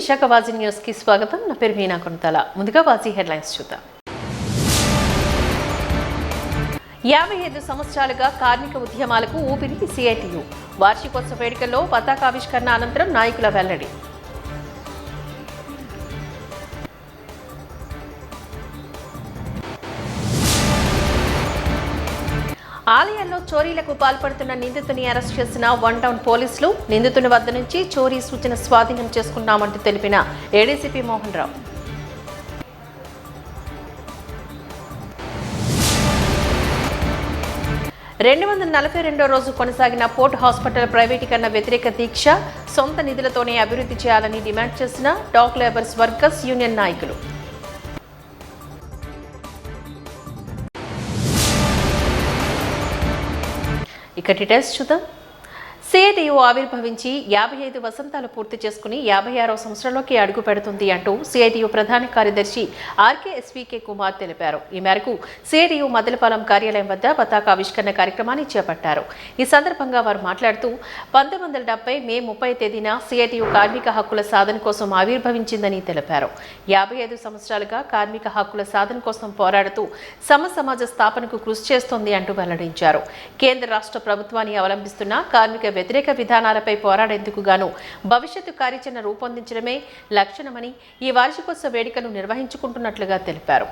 Visakha వాజీ news కి స్వాగతం. నా పేరు మీనా కొనతాల. ముందుగా వాజీ హెడ్లైన్స్ చూద్దాం. 55 సంవత్సరాలుగా కార్మిక ఉద్యమాలకు ఊపిరి సిఐటియు. వార్షికోత్సవ వేడుకల్లో పతాకావిష్కరణ అనంతరం నాయకుల వెల్లడి. ఆలయాల్లో చోరీలకు పాల్పడుతున్న నిందితుని అరెస్ట్ చేసిన వన్ టౌన్ పోలీసులు. నిందితుని వద్ద నుంచి చోరీ సూచన స్వాధీనం చేసుకున్నామంటూ తెలిపిన ఏడీసీపీ మోహన్ రావు. రోజు కొనసాగిన పోర్ట్ హాస్పిటల్ ప్రైవేటీకరణ వ్యతిరేక దీక్ష. సొంత నిధులతోనే అభివృద్ధి చేయాలని డిమాండ్ చేసిన డాక్ లేబర్స్ వర్కర్స్ యూనియన్ నాయకులు. ఇక డీటెయిల్స్ చూద్దాం. సిఐటియు ఆవిర్భవించి 55 వసంతాలు పూర్తి చేసుకుని 56వ సంవత్సరంలోకి అడుగు పెడుతుంది అంటూ సిఐటియు ప్రధాన కార్యదర్శి ఆర్కేఎస్వీకే కుమార్ తెలిపారు. ఈ మేరకు సిఐటియు మదలపాలెం కార్యాలయం వద్ద పతాకావిష్కరణ కార్యక్రమాన్ని చేపట్టారు. ఈ సందర్భంగా వారు మాట్లాడుతూ 1970 మే 30 తేదీన సిఐటియు కార్మిక హక్కుల సాధన కోసం ఆవిర్భవించిందని తెలిపారు. 55 సంవత్సరాలుగా కార్మిక హక్కుల సాధన కోసం పోరాడుతూ సమాజ స్థాపనకు కృషి చేస్తోంది అంటూ వెల్లడించారు. కేంద్ర రాష్ట్ర ప్రభుత్వాన్ని అవలంబిస్తున్న కార్మిక వ్యతిరేక విధానాలపై పోరాడేందుకు గాను భవిష్యత్తు కార్యాచరణ రూపొందించడమే లక్ష్యమని ఈ వార్షికోత్సవ వేడుకను నిర్వహించుకుంటున్నట్లుగా తెలిపారు.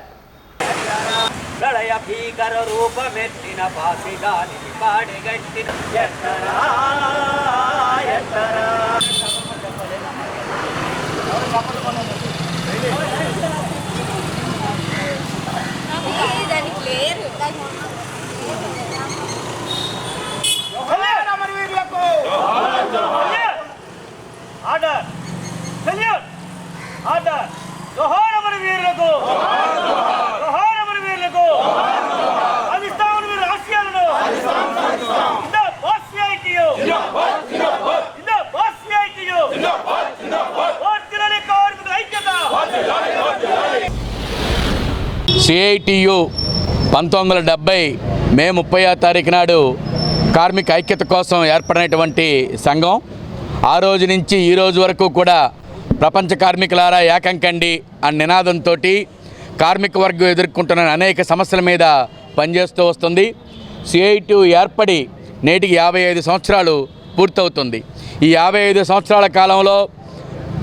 సిఐటియు 1970 మే 30వ తారీఖు నాడు కార్మిక ఐక్యత కోసం ఏర్పడినటువంటి సంఘం. ఆ రోజు నుంచి ఈ రోజు వరకు కూడా ప్రపంచ కార్మికులారా ఏకం కండి అనే నినాదంతో కార్మిక వర్గం ఎదుర్కొంటున్న అనేక సమస్యల మీద పనిచేస్తూ వస్తుంది. సిఐటియు ఏర్పడి నేటికి 55 సంవత్సరాలు పూర్తవుతుంది. ఈ 55 సంవత్సరాల కాలంలో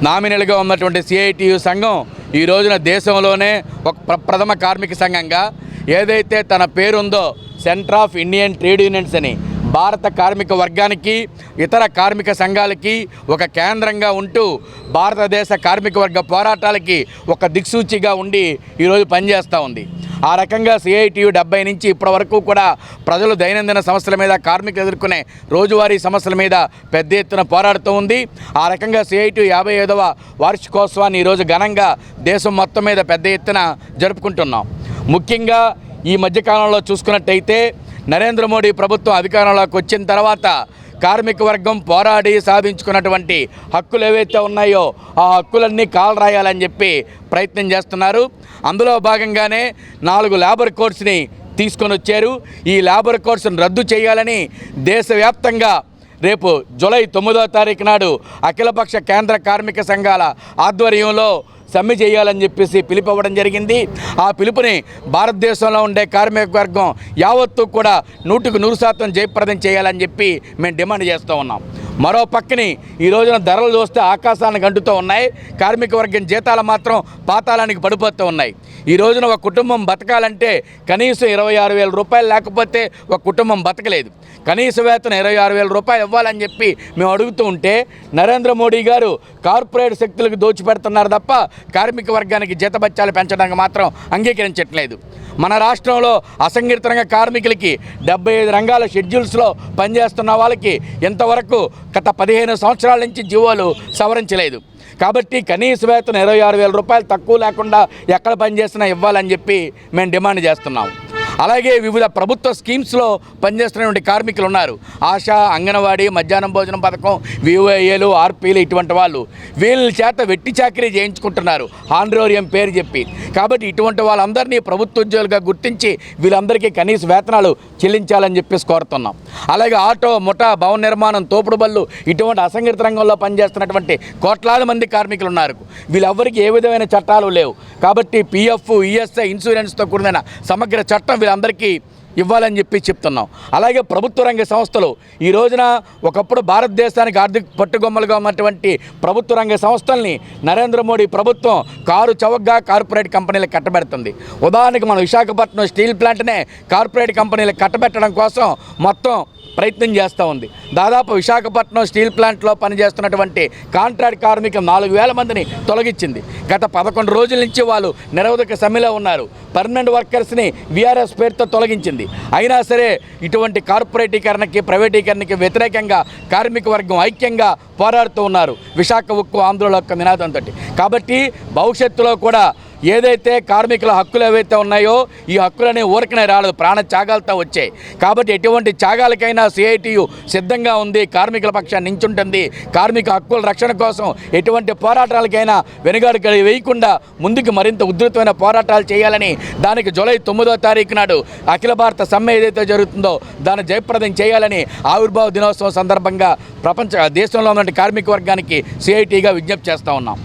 నామినల్గా ఉన్నటువంటి సిఐటియు సంఘం ఈ రోజున దేశంలోనే ఒక ప్రథమ కార్మిక సంఘంగా ఏదైతే తన పేరుందో centre of Indian trade unions అని భారత కార్మిక వర్గానికి ఇతర కార్మిక సంఘాలకి ఒక కేంద్రంగా ఉంటూ భారతదేశ కార్మిక వర్గ పోరాటాలకి ఒక దిక్సూచిగా ఉండి ఈరోజు పనిచేస్తూ ఉంది. ఆ రకంగా సిఐటియు 70 నుంచి ఇప్పటి వరకు కూడా ప్రజలు దైనందిన సమస్యల మీద కార్మికులు ఎదుర్కొనే రోజువారీ సమస్యల మీద పెద్ద ఎత్తున పోరాడుతూ ఉంది. ఆ రకంగా సిఐటియు 55వ వార్షికోత్సవాన్ని ఈరోజు ఘనంగా దేశం మొత్తం మీద పెద్ద ఎత్తున జరుపుకుంటున్నాం. ముఖ్యంగా ఈ మధ్యకాలంలో చూసుకున్నట్టయితే నరేంద్ర మోడీ ప్రభుత్వం అధికారంలోకి వచ్చిన తర్వాత కార్మిక వర్గం పోరాడి సాధించుకున్నటువంటి హక్కులు ఏవైతే ఉన్నాయో ఆ హక్కులన్నీ కాలు రాయాలని చెప్పి ప్రయత్నం చేస్తున్నారు. అందులో భాగంగానే 4 లేబర్ కోడ్స్ని తీసుకొని వచ్చారు. ఈ లేబర్ కోడ్స్ను రద్దు చేయాలని దేశవ్యాప్తంగా రేపు జూలై 9వ తారీఖు నాడు అఖిలపక్ష కేంద్ర కార్మిక సంఘాల ఆధ్వర్యంలో సమ్మె చేయాలని చెప్పేసి పిలుపువ్వడం జరిగింది. ఆ పిలుపుని భారతదేశంలో ఉండే కార్మిక వర్గం యావత్తు కూడా 100% జయప్రదం చేయాలని చెప్పి మేము డిమాండ్ చేస్తూ ఉన్నాం. మరో పక్కని ఈ రోజున ధరలు చూస్తే ఆకాశానికి అంటుతూ ఉన్నాయి. కార్మిక వర్గం జీతాలు మాత్రం పాతాళానికి పడిపోతూ ఉన్నాయి. ఈ రోజున ఒక కుటుంబం బతకాలంటే కనీసం 26,000 రూపాయలు లేకపోతే ఒక కుటుంబం బతకలేదు. కనీస వేతనం 26,000 రూపాయలు ఇవ్వాలని చెప్పి మేము అడుగుతూ ఉంటే నరేంద్ర మోడీ గారు కార్పొరేట్ శక్తులకు దోచిపెడుతున్నారు తప్ప కార్మిక వర్గానికి జీతభత్యాలు పెంచడానికి మాత్రం అంగీకరించట్లేదు. మన రాష్ట్రంలో అసంఘటిత కార్మికులకి 75 రంగాల షెడ్యూల్స్లో పనిచేస్తున్న వాళ్ళకి ఇంతవరకు గత 15 సంవత్సరాల నుంచి జీవోలు సవరించలేదు. కాబట్టి కనీస వేతనం 26,000 రూపాయలు తక్కువ లేకుండా ఎక్కడ పనిచేసినా ఇవ్వాలని చెప్పి మేము డిమాండ్ చేస్తున్నాం. అలాగే వివిధ ప్రభుత్వ స్కీమ్స్లో పనిచేస్తున్నటువంటి కార్మికులు ఉన్నారు. ఆశా, అంగన్వాడీ, మధ్యాహ్నం భోజనం పథకం, విఓఏలు, ఆర్పీలు ఇటువంటి వాళ్ళు వీళ్ళ చేత వెట్టి చాకరీ చేయించుకుంటున్నారు హానరోరియం పేరు చెప్పి. కాబట్టి ఇటువంటి వాళ్ళందరినీ ప్రభుత్వ ఉద్యోగులుగా గుర్తించి వీళ్ళందరికీ కనీస వేతనాలు చెల్లించాలని చెప్పేసి కోరుతున్నాం. అలాగే ఆటో, ముఠా, భవన నిర్మాణం, తోపుడు బళ్ళు ఇటువంటి అసంఘటిత రంగంలో పనిచేస్తున్నటువంటి కోట్లాది మంది కార్మికులు ఉన్నారు. వీళ్ళెవ్వరికీ ఏ విధమైన చట్టాలు లేవు. కాబట్టి పిఎఫ్, ఈఎస్ఐ, ఇన్సూరెన్స్తో కూడిన సమగ్ర చట్టం వీళ్ళందరికీ ఇవ్వాలని చెప్పి చెప్తున్నాం. అలాగే ప్రభుత్వ రంగ సంస్థలు ఈ రోజున ఒకప్పుడు భారతదేశానికి ఆర్థిక పట్టుగొమ్మలుగా ఉన్నటువంటి ప్రభుత్వ రంగ సంస్థల్ని నరేంద్ర మోడీ ప్రభుత్వం కారు చౌకగా కార్పొరేట్ కంపెనీలకు కట్టబెడుతుంది. ఉదాహరణకు మనం విశాఖపట్నం స్టీల్ ప్లాంట్నే కార్పొరేట్ కంపెనీలకు కట్టబెట్టడం కోసం మొత్తం ప్రయత్నం చేస్తూ ఉంది. దాదాపు విశాఖపట్నం స్టీల్ ప్లాంట్లో పనిచేస్తున్నటువంటి కాంట్రాక్ట్ కార్మికులు 4,000 మందిని తొలగించింది. గత 11 రోజుల నుంచి వాళ్ళు నిరవధిక సమ్మెలో ఉన్నారు. పర్మనెంట్ వర్కర్స్ని వీఆర్ఎస్ పేరుతో తొలగించింది. అయినా సరే ఇటువంటి కార్పొరేటీకరణకి, ప్రైవేటీకరణకి వ్యతిరేకంగా కార్మిక వర్గం ఐక్యంగా పోరాడుతూ ఉన్నారు విశాఖ ఉక్కు ఆందోళన యొక్క నినాదంతో. కాబట్టి భవిష్యత్తులో కూడా ఏదైతే కార్మికుల హక్కులు ఏవైతే ఉన్నాయో ఈ హక్కులనే ఊరకనే రాలేదు, ప్రాణ త్యాగాలతో వచ్చాయి. కాబట్టి ఎటువంటి త్యాగాలకైనా సిఐటియు సిద్ధంగా ఉంది, కార్మికుల పక్షాన్ని నించుంటుంది. కార్మిక హక్కుల రక్షణ కోసం ఎటువంటి పోరాటాలకైనా వెనుగాడు వేయకుండా ముందుకు మరింత ఉధృతమైన పోరాటాలు చేయాలని, దానికి జూలై 9వ తారీఖు నాడు అఖిల భారత సమ్మె ఏదైతే జరుగుతుందో దాన్ని జయప్రదం చేయాలని ఆవిర్భావ దినోత్సవం సందర్భంగా దేశంలో ఉన్న కార్మిక వర్గానికి సిఐటిగా విజ్ఞప్తి చేస్తూ ఉన్నాం.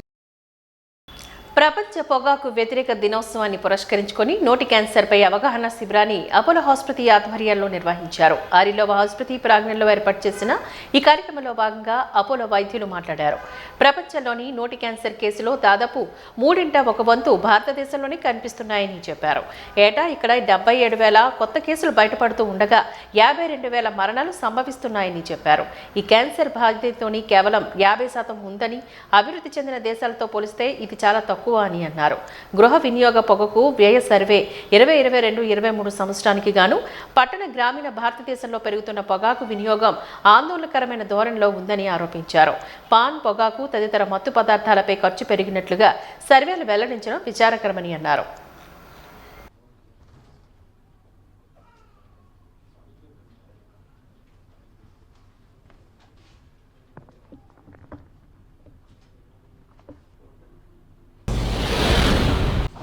ప్రపంచ పొగాకు వ్యతిరేక దినోత్సవాన్ని పురస్కరించుకొని నోటి క్యాన్సర్పై అవగాహన శిబిరాన్ని అపోలో ఆసుపత్రి ఆధ్వర్యంలో నిర్వహించారు. ఆరిలోవ ఆసుపత్రి ప్రాంగణంలో ఏర్పాటు చేసిన ఈ కార్యక్రమంలో భాగంగా అపోలో వైద్యులు మాట్లాడారు. ప్రపంచంలోని నోటి క్యాన్సర్ కేసులో దాదాపు 3/1 భారతదేశంలోనే కనిపిస్తున్నాయని చెప్పారు. ఏటా ఇక్కడ 77,000 కొత్త కేసులు బయటపడుతూ ఉండగా 52,000 మరణాలు సంభవిస్తున్నాయని చెప్పారు. ఈ క్యాన్సర్ బాధితులతోని కేవలం 50% ఉందని, అభివృద్ధి చెందిన దేశాలతో పోలిస్తే ఇది చాలా తక్కువ అని అన్నారు. గృహ వినియోగ పొగకు వ్యయ సర్వే 2022-23 సంవత్సరానికి గాను పట్టణ గ్రామీణ భారతదేశంలో పెరుగుతున్న పొగాకు వినియోగం ఆందోళనకరమైన ధోరణిలో ఉందని ఆరోపించారు. పాన్, పొగాకు తదితర మత్తు పదార్థాలపై ఖర్చు పెరిగినట్లుగా సర్వేలు వెల్లడించడం విచారకరమని అన్నారు.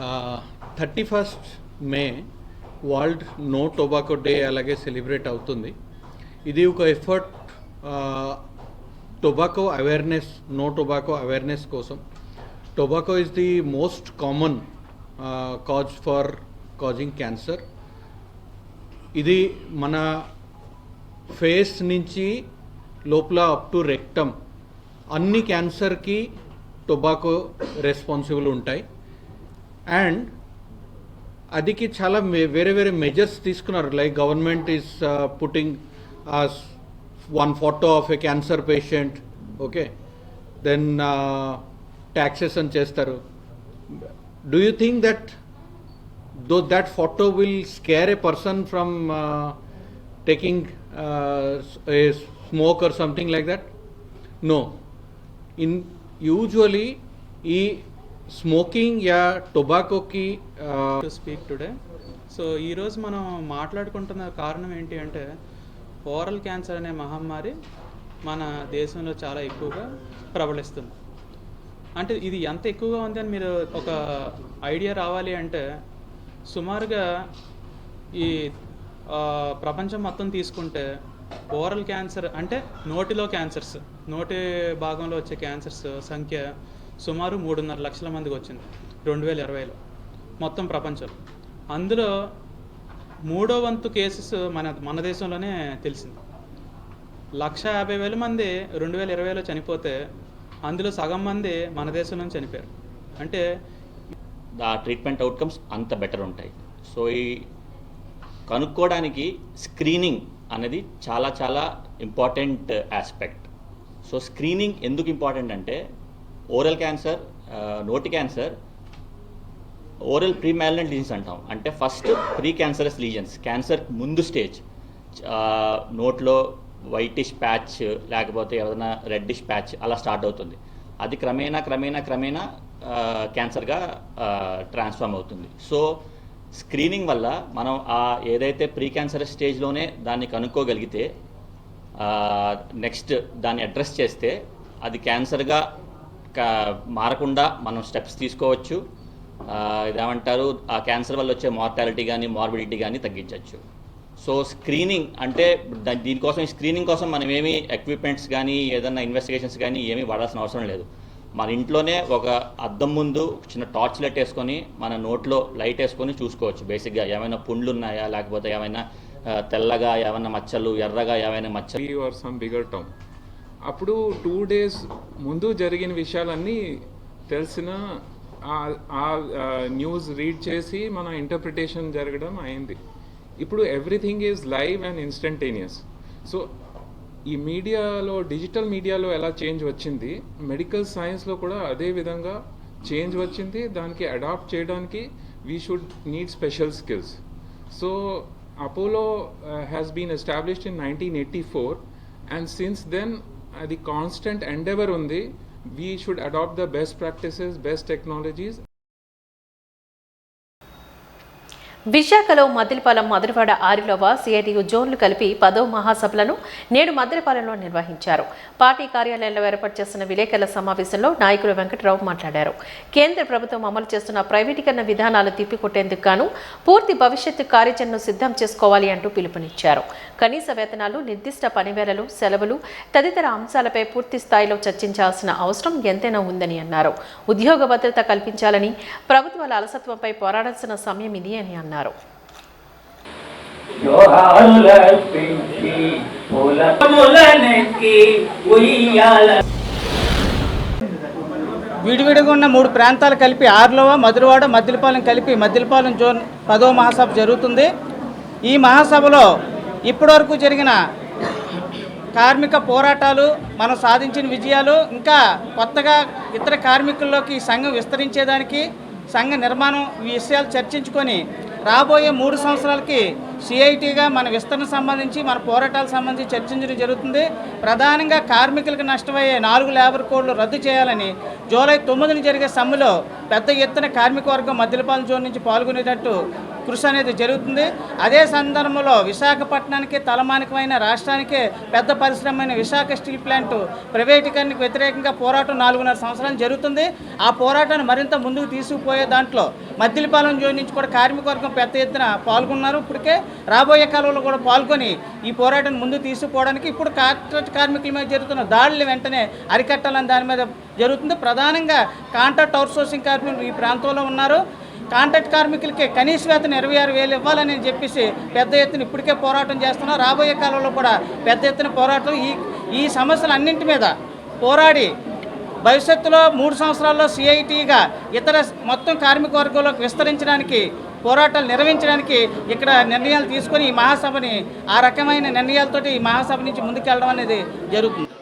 Uh, 31st May world no tobacco day అలాగే సెలబ్రేట్ అవుతుంది. ఇది ఒక effort tobacco awareness, no tobacco awareness కోసం. Tobacco is the most common cause for causing cancer. ఇది మన ఫేస్ నుంచి లోపల అప్ టు రెక్టమ్ అన్ని క్యాన్సర్కి టొబాకో రెస్పాన్సిబుల్ ఉంటాయి. అండ్ అదికి చాలా వేరే వేరే మెజర్స్ తీసుకున్నారు. Like government is putting one photo of a cancer patient, okay, then taxation చేస్తారు. Do you think that though that photo will scare a person from taking a smoke or something like that? No. In usually ఈ smoking యా టొబాకోకి to speak today. So ఈరోజు మనం మాట్లాడుకుంటున్న కారణం ఏంటి అంటే ఓరల్ క్యాన్సర్ అనే మహమ్మారి మన దేశంలో చాలా ఎక్కువగా ప్రబలిస్తుంది. అంటే ఇది ఎంత ఎక్కువగా ఉంది అని మీరు ఒక ఐడియా రావాలి అంటే సుమారుగా ఈ ప్రపంచం మొత్తం తీసుకుంటే ఓరల్ క్యాన్సర్ అంటే నోటిలో క్యాన్సర్స్, నోటి భాగంలో వచ్చే క్యాన్సర్స్ సంఖ్య సుమారు 3.5 లక్షల మందికి వచ్చింది 2020లో మొత్తం ప్రపంచం. అందులో 3వ వంతు కేసెస్ మన దేశంలోనే తెలిసింది. 150,000 మంది 2020లో చనిపోతే అందులో సగం మంది మన దేశంలో చనిపోయారు. అంటే ఆ ట్రీట్మెంట్ అవుట్కమ్స్ అంత బెటర్ ఉంటాయి. సో ఈ కనుక్కోవడానికి స్క్రీనింగ్ అనేది చాలా చాలా ఇంపార్టెంట్ ఆస్పెక్ట్. సో స్క్రీనింగ్ ఎందుకు ఇంపార్టెంట్ అంటే ఓరల్ క్యాన్సర్, నోటి cancer oral pre malignant lesions అంటాం. అంటే first pre cancerous lesions, cancer ముందు స్టేజ్, నోట్లో వైటిష్ ప్యాచ్ లేకపోతే ఏదైనా రెడ్డిష్ ప్యాచ్ అలా స్టార్ట్ అవుతుంది. అది క్రమేణా క్యాన్సర్గా ట్రాన్స్ఫార్మ్ అవుతుంది. సో స్క్రీనింగ్ వల్ల మనం ఆ ఏదైతే ప్రీ క్యాన్సరస్ స్టేజ్లోనే దాన్ని కనుక్కోగలిగితే నెక్స్ట్ దాన్ని అడ్రస్ చేస్తే అది క్యాన్సర్గా మారకుండా మనం స్టెప్స్ తీసుకోవచ్చు. ఇదేమంటారు, ఆ క్యాన్సర్ వల్ల వచ్చే మార్టాలిటీ కానీ మార్బిడిటీ కానీ తగ్గించవచ్చు. సో స్క్రీనింగ్ అంటే దీనికోసం స్క్రీనింగ్ కోసం మనం ఏమి ఎక్విప్మెంట్స్ కానీ ఏదైనా ఇన్వెస్టిగేషన్స్ కానీ ఏమీ వాడాల్సిన అవసరం లేదు. మన ఇంట్లోనే ఒక అద్దం ముందు చిన్న టార్చ్ లైట్ వేసుకొని మన నోట్లో లైట్ వేసుకొని చూసుకోవచ్చు. బేసిక్గా ఏమైనా పుండ్లు ఉన్నాయా, లేకపోతే ఏమైనా తెల్లగా ఏమైనా మచ్చలు, ఎర్రగా ఏమైనా మచ్చలు ఆర్ సమ్ బిగర్ టర్మ్. అప్పుడు 2 days ముందు జరిగిన విషయాలన్నీ తెలిసిన ఆ న్యూస్ రీడ్ చేసి మన ఇంటర్ప్రిటేషన్ జరగడం అయింది. ఇప్పుడు everything is live and instantaneous. So ఈ మీడియాలో, డిజిటల్ మీడియాలో ఎలా చేంజ్ వచ్చింది, మెడికల్ సైన్స్లో కూడా అదే విధంగా చేంజ్ వచ్చింది. దానికి అడాప్ట్ చేయడానికి we should need special skills. So Apollo has been established in 1984 and since then అది కాన్స్టెంట్ ఎండెవర్ ఉంది. We should adapt the best practices, best technologies. విశాఖలో మద్దిలపాలెం, మధురవాడ, ఆరిలోవ సిఐటియు జోన్లు కలిపి 10వ మహాసభలను నేడు మద్దిలపాలెంలో నిర్వహించారు. పార్టీ కార్యాలయంలో ఏర్పాటు చేసిన విలేకరుల సమావేశంలో నాయకులు వెంకటరావు మాట్లాడారు. కేంద్ర ప్రభుత్వం అమలు చేస్తున్న ప్రైవేటీకరణ విధానాలు తిప్పికొట్టేందుకు గాను పూర్తి భవిష్యత్తు కార్యాచరణను సిద్ధం చేసుకోవాలి అంటూ పిలుపునిచ్చారు. కనీస వేతనాలు, నిర్దిష్ట పనివేళలు, సెలవులు తదితర అంశాలపై పూర్తి స్థాయిలో చర్చించాల్సిన అవసరం ఎంతైనా ఉందని అన్నారు. ఉద్యోగ భద్రత కల్పించాలని, ప్రభుత్వాల అలసత్వంపై పోరాడాల్సిన సమయం ఇది అని అన్నారు. విడివిడిగా ఉన్న 3 ప్రాంతాలు కలిపి ఆర్లోవ, మధురవాడ, మద్దిలపాలెం కలిపి మద్దిలపాలెం జోన్ 10వ మహాసభ జరుగుతుంది. ఈ మహాసభలో ఇప్పటివరకు జరిగిన కార్మిక పోరాటాలు, మనం సాధించిన విజయాలు, ఇంకా కొత్తగా ఇతర కార్మికుల్లోకి సంఘం విస్తరించేదానికి, సంఘ నిర్మాణం, ఈ విషయాలు చర్చించుకొని రాబోయే 3 సంవత్సరాలకి సిఐటిగా మన విస్తరణ సంబంధించి, మన పోరాటాలకు సంబంధించి చర్చించడం జరుగుతుంది. ప్రధానంగా కార్మికులకు నష్టమయ్యే 4 లేబర్ కోడ్లు రద్దు చేయాలని జూలై 9న జరిగే సమ్మెలో పెద్ద ఎత్తున కార్మిక వర్గం మద్దిలపాలెం జోన్ నుంచి పాల్గొనేటట్టు కృషి అనేది జరుగుతుంది. అదే సందర్భంలో విశాఖపట్నానికి తలమానికమైన, రాష్ట్రానికే పెద్ద పరిశ్రమైన విశాఖ స్టీల్ ప్లాంట్ ప్రైవేటీకరణకు వ్యతిరేకంగా పోరాటం 4.5 సంవత్సరాలు జరుగుతుంది. ఆ పోరాటాన్ని మరింత ముందుకు తీసుకుపోయే దాంట్లో మద్దిలపాలెం జోన్ నుంచి కూడా కార్మిక వర్గం పెద్ద ఎత్తున పాల్గొన్నారు. ఇప్పటికే రాబోయే కాలంలో కూడా పాల్గొని ఈ పోరాటాన్ని ముందుకు తీసుకుపోవడానికి ఇప్పుడు కార్మికుల మీద జరుగుతున్న దాడులు వెంటనే అరికట్టాలని దాని మీద జరుగుతుంది. ప్రధానంగా కాంట్రాక్ట్ అవుట్సోర్సింగ్ కార్మికులు ఈ ప్రాంతంలో ఉన్నారు. కాంట్రాక్ట్ కార్మికులకి కనీస వేతనం 26,000 ఇవ్వాలని చెప్పేసి పెద్ద ఎత్తున ఇప్పటికే పోరాటం చేస్తున్నారు. రాబోయే కాలంలో కూడా పెద్ద ఎత్తున పోరాటం ఈ సమస్యలన్నింటి మీద పోరాడి భవిష్యత్తులో 3 సంవత్సరాల్లో సిఐటిగా ఇతర మొత్తం కార్మిక వర్గంలోకి విస్తరించడానికి, పోరాటాలు నిర్వహించడానికి ఇక్కడ నిర్ణయాలు తీసుకొని ఈ మహాసభని ఆ రకమైన నిర్ణయాలతోటి ఈ మహాసభ నుంచి ముందుకెళ్ళడం అనేది జరుగుతుంది.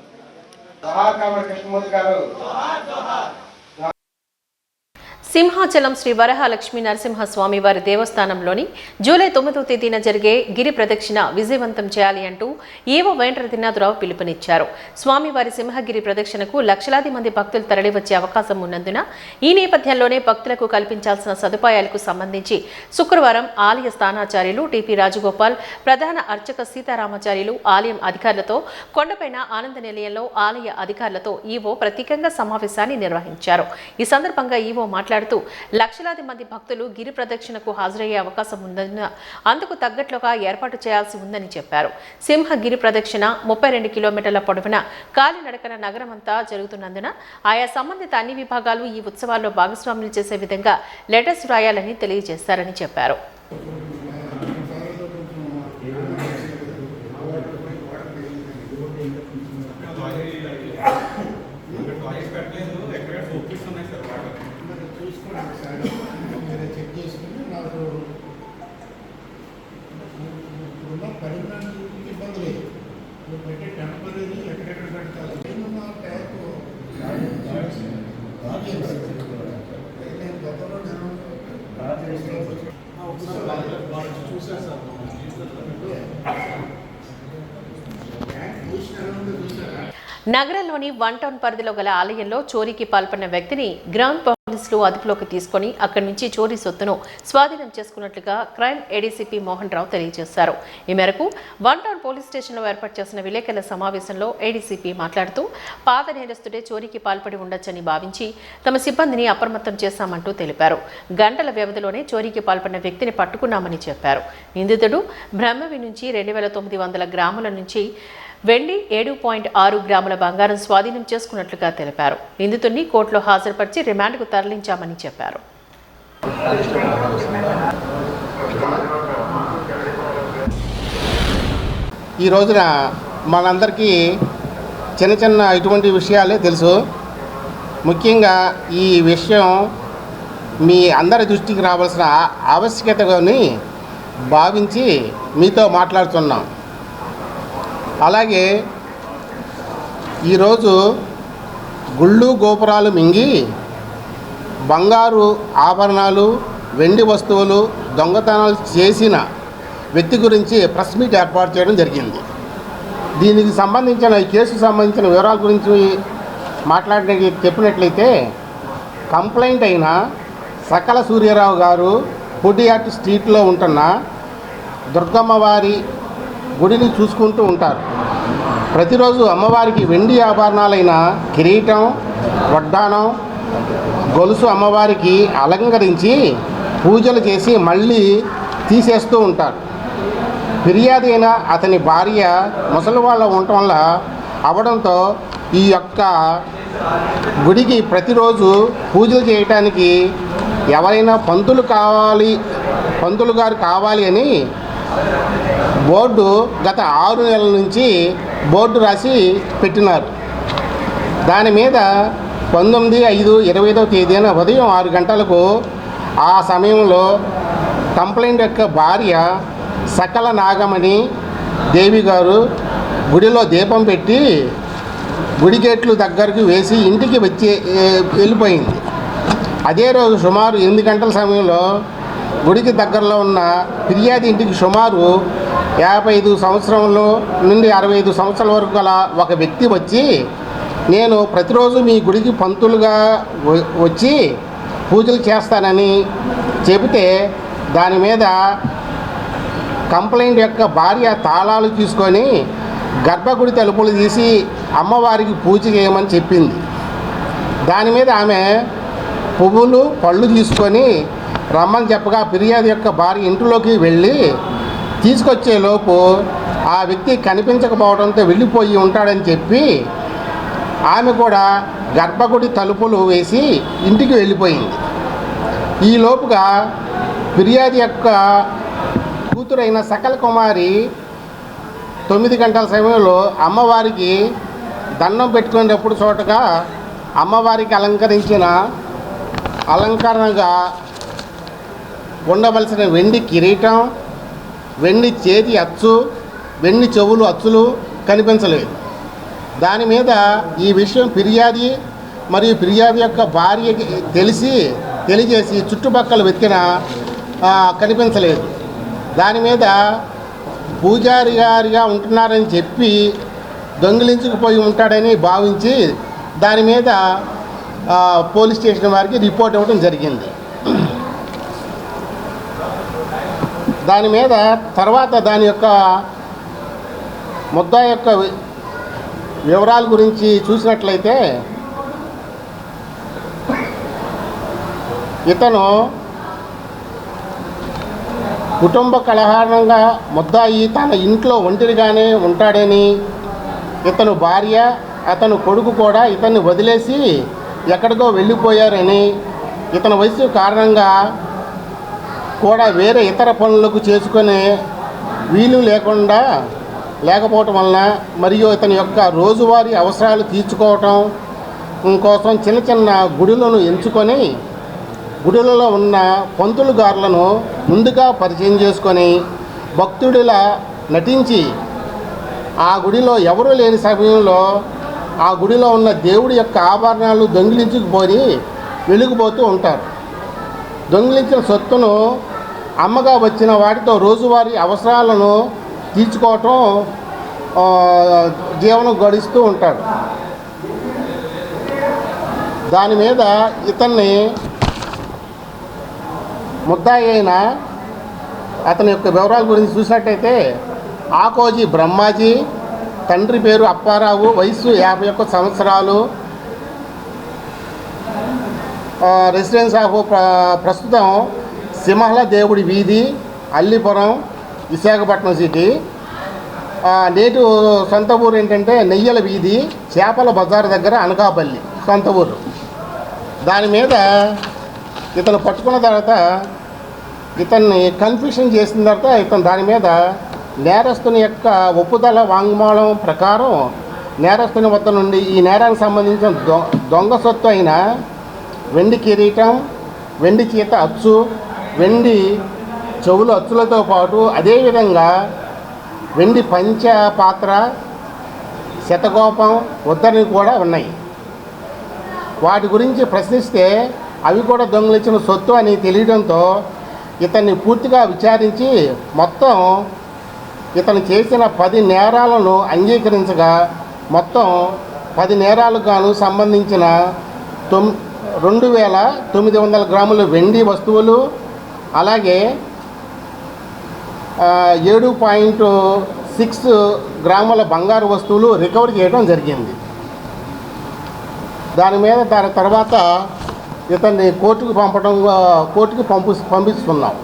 సింహాచలం శ్రీ వరహాలక్ష్మీ నరసింహస్వామి వారి దేవస్థానంలోని జూలై 9వ తేదీన జరిగే గిరి ప్రదక్షిణ విజయవంతం చేయాలి అంటూ ఈవో వెంకటరత్నాథరావు పిలుపునిచ్చారు. స్వామివారి సింహగిరి ప్రదక్షిణకు లక్షలాది మంది భక్తులు తరలివచ్చే అవకాశం ఉన్నందున ఈ నేపథ్యంలోనే భక్తులకు కల్పించాల్సిన సదుపాయాలకు సంబంధించి శుక్రవారం ఆలయ స్థానాచార్యులు టిపి రాజగోపాల్, ప్రధాన అర్చక సీతారామాచార్యులు, ఆలయం అధికారులతో కొండపైన ఆనంద నిలయంలో ఆలయ అధికారులతో ఈవో ప్రత్యేకంగా సమావేశాన్ని నిర్వహించారు. ఈ సందర్భంగా ఈవో మాట్లాడుతూ లక్షలాది మంది భక్తులు గిరి ప్రదక్షిణకు హాజరయ్యే అవకాశం ఉందని, అందుకు తగ్గట్లుగా ఏర్పాటు చేయాల్సి ఉందని చెప్పారు. సింహగిరి ప్రదక్షిణ 32 కిలోమీటర్ల పొడవున కాలినడకన నగరమంతా జరుగుతున్నందున ఆయా సంబంధిత అన్ని విభాగాలు ఈ ఉత్సవాల్లో భాగస్వాములు చేసే విధంగా లెటర్స్ రాయాలని తెలియజేశారని చెప్పారు. నగరంలోని 1 టౌన్ పరిధిలో గల ఆలయంలో చోరీకి పాల్పడిన వ్యక్తిని గ్రౌండ్ పోలీసులు అదుపులోకి తీసుకుని అక్కడి నుంచి చోరీ సొత్తును స్వాధీనం చేసుకున్నట్లుగా క్రైమ్ ఏడీసీపీ మోహన్ రావు తెలియజేశారు. ఈ మేరకు 1 టౌన్ పోలీస్ స్టేషన్లో ఏర్పాటు చేసిన విలేకరుల సమావేశంలో ఏడీసీపీ మాట్లాడుతూ పాత నేరస్తుడే చోరీకి పాల్పడి ఉండొచ్చని భావించి తమ సిబ్బందిని అప్రమత్తం చేశామంటూ తెలిపారు. గంటల వ్యవధిలోనే చోరీకి పాల్పడిన వ్యక్తిని పట్టుకున్నామని చెప్పారు. నిందితుడు బ్రహ్మవి నుంచి 2900 గ్రాముల నుంచి వెండి 7.6 గ్రాముల బంగారం స్వాధీనం చేసుకున్నట్లుగా తెలిపారు. నిందితుడిని కోర్టులో హాజరుపరిచి రిమాండ్కు తరలించామని చెప్పారు. ఈ రోజున మనందరికీ చిన్న చిన్న ఇటువంటి విషయాలే తెలుసు. ముఖ్యంగా ఈ విషయం మీ అందరి దృష్టికి రావాల్సిన ఆవశ్యకతని భావించి మీతో మాట్లాడుతున్నాం. అలాగే ఈరోజు గుళ్ళు గోపురాలు మింగి బంగారు ఆభరణాలు వెండి వస్తువులు దొంగతనాలు చేసిన వ్యక్తి గురించి ప్రెస్ మీట్ ఏర్పాటు చేయడం జరిగింది. దీనికి సంబంధించిన ఈ కేసుకు సంబంధించిన వివరాల గురించి మాట్లాడడానికి చెప్పినట్లయితే కంప్లైంట్ అయిన సకల సూర్యారావు గారు పొడియాటి స్ట్రీట్లో ఉంటున్న దుర్గమ్మవారి గుడిని చూసుకుంటూ ఉంటారు. ప్రతిరోజు అమ్మవారికి వెండి ఆభరణాలైన కిరీటం వడ్డానం గొలుసు అమ్మవారికి అలంకరించి పూజలు చేసి మళ్ళీ తీసేస్తూ ఉంటారు. ఫిర్యాదు అయిన అతని భార్య ముసలి వాళ్ళ ఉండటం వల్ల అవడంతో ఈ యొక్క గుడికి ప్రతిరోజు పూజలు చేయటానికి ఎవరైనా పంతులు గారు కావాలి అని బోర్డు గత 6 నెలల నుంచి బోర్డు రాసి పెట్టినారు. దాని మీద 19/5/25 తేదీన ఉదయం 6 గంటలకు ఆ సమయంలో కంప్లైంట్ యొక్క భార్య సకల నాగమణి దేవి గారు గుడిలో దీపం పెట్టి గుడి గేట్లు దగ్గరకు వేసి ఇంటికి వెళ్ళిపోయింది. అదే రోజు సుమారు 8 గంటల సమయంలో గుడికి దగ్గరలో ఉన్న ఫిర్యాదు ఇంటికి సుమారు 55 సంవత్సరంలో నుండి 65 సంవత్సరాల వరకు గల ఒక వ్యక్తి వచ్చి నేను ప్రతిరోజు మీ గుడికి పంతులుగా వచ్చి పూజలు చేస్తానని చెబితే దాని మీద కంప్లైంట్ యొక్క భార్య తాళాలు తీసుకొని గర్భగుడి తలుపులు తీసి అమ్మవారికి పూజ చేయమని చెప్పింది. దాని మీద ఆమె పువ్వులు పళ్ళు తీసుకొని రమ్మని చెప్పగా ఫిర్యాదు యొక్క భార్య ఇంటిలోకి వెళ్ళి తీసుకొచ్చేలోపు ఆ వ్యక్తి కనిపించకపోవడంతో వెళ్ళిపోయి ఉంటాడని చెప్పి ఆమె కూడా గర్భగుడి తలుపులు వేసి ఇంటికి వెళ్ళిపోయింది. ఈ లోపుగా ఫిర్యాదు యొక్క కూతురైన సకల కుమారి 9 గంటల సమయంలో అమ్మవారికి దండం పెట్టుకునేటప్పుడు చోటగా అమ్మవారికి అలంకరణగా ఉండవలసిన వెండి కిరీటం వెండి చేతి అచ్చు వెండి చెవులు అచ్చులు కనిపించలేదు. దాని మీద ఈ విషయం ఫిర్యాది మరియు ఫిర్యాదు యొక్క భార్యకి తెలియజేసి చుట్టుపక్కల వెతికినా కనిపించలేదు. దాని మీద పూజారి గారిగా ఉంటున్నారని చెప్పి దొంగిలించుకుపోయి ఉంటాడని భావించి దాని మీద పోలీస్ స్టేషన్ వారికి రిపోర్ట్ ఇవ్వడం జరిగింది. దాని మీద తర్వాత దాని యొక్క ముద్దా యొక్క వివరాల గురించి చూసినట్లయితే ఇతను కుటుంబ కలహారంగా ముద్దాయి తన ఇంట్లో ఒంటరిగానే ఉంటాడని ఇతను భార్య అతను కొడుకు కూడా ఇతన్ని వదిలేసి ఎక్కడికో వెళ్ళిపోయారని ఇతని వయసు కారణంగా కూడా వేరే ఇతర పనులకు చేసుకునే వీలు లేకపోవటం వలన మరియు ఇతని యొక్క రోజువారీ అవసరాలు తీర్చుకోవటం కోసం చిన్న చిన్న గుడులను ఎంచుకొని గుడులలో ఉన్న పంతులుగారులను ముందుగా పరిచయం చేసుకొని భక్తుడిలా నటించి ఆ గుడిలో ఎవరూ లేని సమయంలో ఆ గుడిలో ఉన్న దేవుడి యొక్క ఆభరణాలు దొంగిలించుకుపోయి వెలిగిపోతూ ఉంటారు. దొంగిలించిన సొత్తును అమ్మగా వచ్చిన వాటితో రోజువారీ అవసరాలను తీర్చుకోవటం జీవనం గడుస్తూ ఉంటాడు. దాని మీద ఇతన్ని ముద్దాయి అయిన అతని యొక్క వివరాల గురించి చూసినట్టయితే ఆకోజీ బ్రహ్మాజీ, తండ్రి పేరు అప్పారావు, వయసు 51 సంవత్సరాలు, రెసిడెన్స్ ఆఫ్ ప్రస్తుతం సింహల దేవుడి వీధి, అల్లిపురం, విశాఖపట్నం సిటీ. నేటి సొంత ఊరు ఏంటంటే నెయ్యల వీధి, చేపల బజార్ దగ్గర అనకాపల్లి సొంత ఊరు. దాని మీద ఇతను పట్టుకున్న తర్వాత ఇతన్ని కన్ఫ్యూషన్ చేసిన తర్వాత ఇతను దాని మీద నేరస్తుని యొక్క ఒప్పుదల వాంగ్మూలం ప్రకారం నేరస్తుని వద్ద నుండి ఈ నేరానికి సంబంధించిన దొంగ సొత్తు అయిన వెండి కిరీటం, వెండి చీత అచ్చు, వెండి చెవులు అచ్చులతో పాటు అదేవిధంగా వెండి పంచ పాత్ర, శతకోపం, ఉద్దరణ కూడా ఉన్నాయి. వాటి గురించి ప్రశ్నిస్తే అవి కూడా దొంగిలించిన సొత్తు అని తెలియడంతో ఇతన్ని పూర్తిగా విచారించి మొత్తం ఇతను చేసిన 10 నేరాలను అంగీకరించగా మొత్తం 10 నేరాలకు గాను సంబంధించిన 2900 గ్రాముల వెండి వస్తువులు, అలాగే 7.6 గ్రాముల బంగారు వస్తువులు రికవరీ చేయడం జరిగింది. దాని మీద దాని తర్వాత ఇతన్ని కోర్టుకు పంపిస్తున్నాం.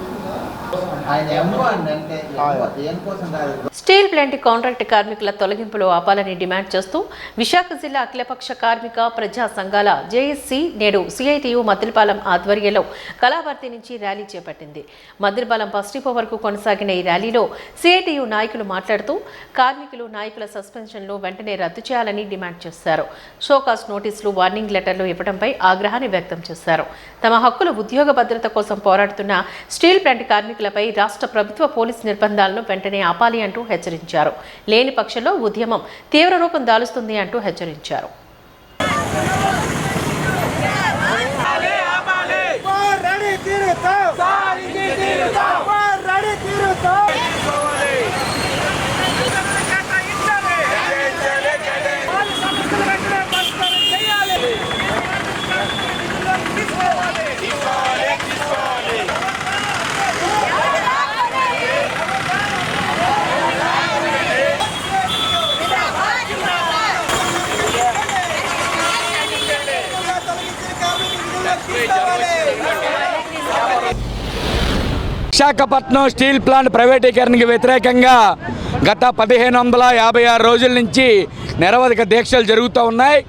స్టీల్ ప్లాంట్ కాంట్రాక్ట్ కార్మికుల తొలగింపులు ఆపాలని డిమాండ్ చేస్తూ విశాఖ జిల్లా అఖిలపక్ష కార్మిక ప్రజా సంఘాల జేఏసీ నేడు సిఐటియు మద్దిలపాలెం ఆధ్వర్యంలో కళావర్తి నుంచి ర్యాలీ చేపట్టింది. మద్దిలపాలెం బస్ డిపో వరకు కొనసాగిన ఈ ర్యాలీలో సిఐటియు నాయకులు మాట్లాడుతూ కార్మికులు నాయకుల సస్పెన్షన్లు వెంటనే రద్దు చేయాలని డిమాండ్ చేశారు. షోకాస్ నోటీసులు, వార్నింగ్ లెటర్లు ఇవ్వడంపై ఆగ్రహాన్ని వ్యక్తం చేశారు. తమ హక్కుల ఉద్యోగ భద్రత కోసం పోరాడుతున్న స్టీల్ ప్లాంట్ కార్మికులపై రాష్ట్ర ప్రభుత్వ పోలీసు నిర్బంధాలను వెంటనే ఆపాలి అంటూ హెచ్చరించారు. లేని పక్షంలో ఉద్యమం తీవ్ర రూపం దాలుస్తుంది అంటూ హెచ్చరించారు. విశాఖపట్నం స్టీల్ ప్లాంట్ ప్రైవేటీకరణకి వ్యతిరేకంగా గత 1556 రోజుల నుంచి నిరవధిక దీక్షలు జరుగుతూ ఉన్నాయి.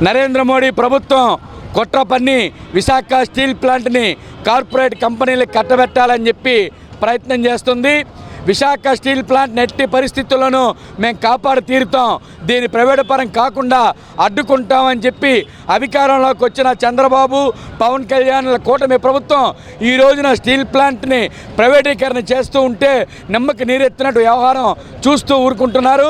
నరేంద్ర మోడీ ప్రభుత్వం కుట్ర పన్ని విశాఖ స్టీల్ ప్లాంట్ని కార్పొరేట్ కంపెనీలకు కట్టబెట్టాలని చెప్పి ప్రయత్నం చేస్తుంది. విశాఖ స్టీల్ ప్లాంట్ నెట్టి పరిస్థితులను మేము కాపాడు తీరుతాం, దీని ప్రైవేటు పరం కాకుండా అడ్డుకుంటామని చెప్పి అధికారంలోకి వచ్చిన చంద్రబాబు, పవన్ కళ్యాణ్ల కూటమి ప్రభుత్వం ఈ రోజున స్టీల్ ప్లాంట్ని ప్రైవేటీకరణ చేస్తూ ఉంటే నిమ్మకి నీరెత్తినట్టు వ్యవహారం చూస్తూ ఊరుకుంటున్నారు.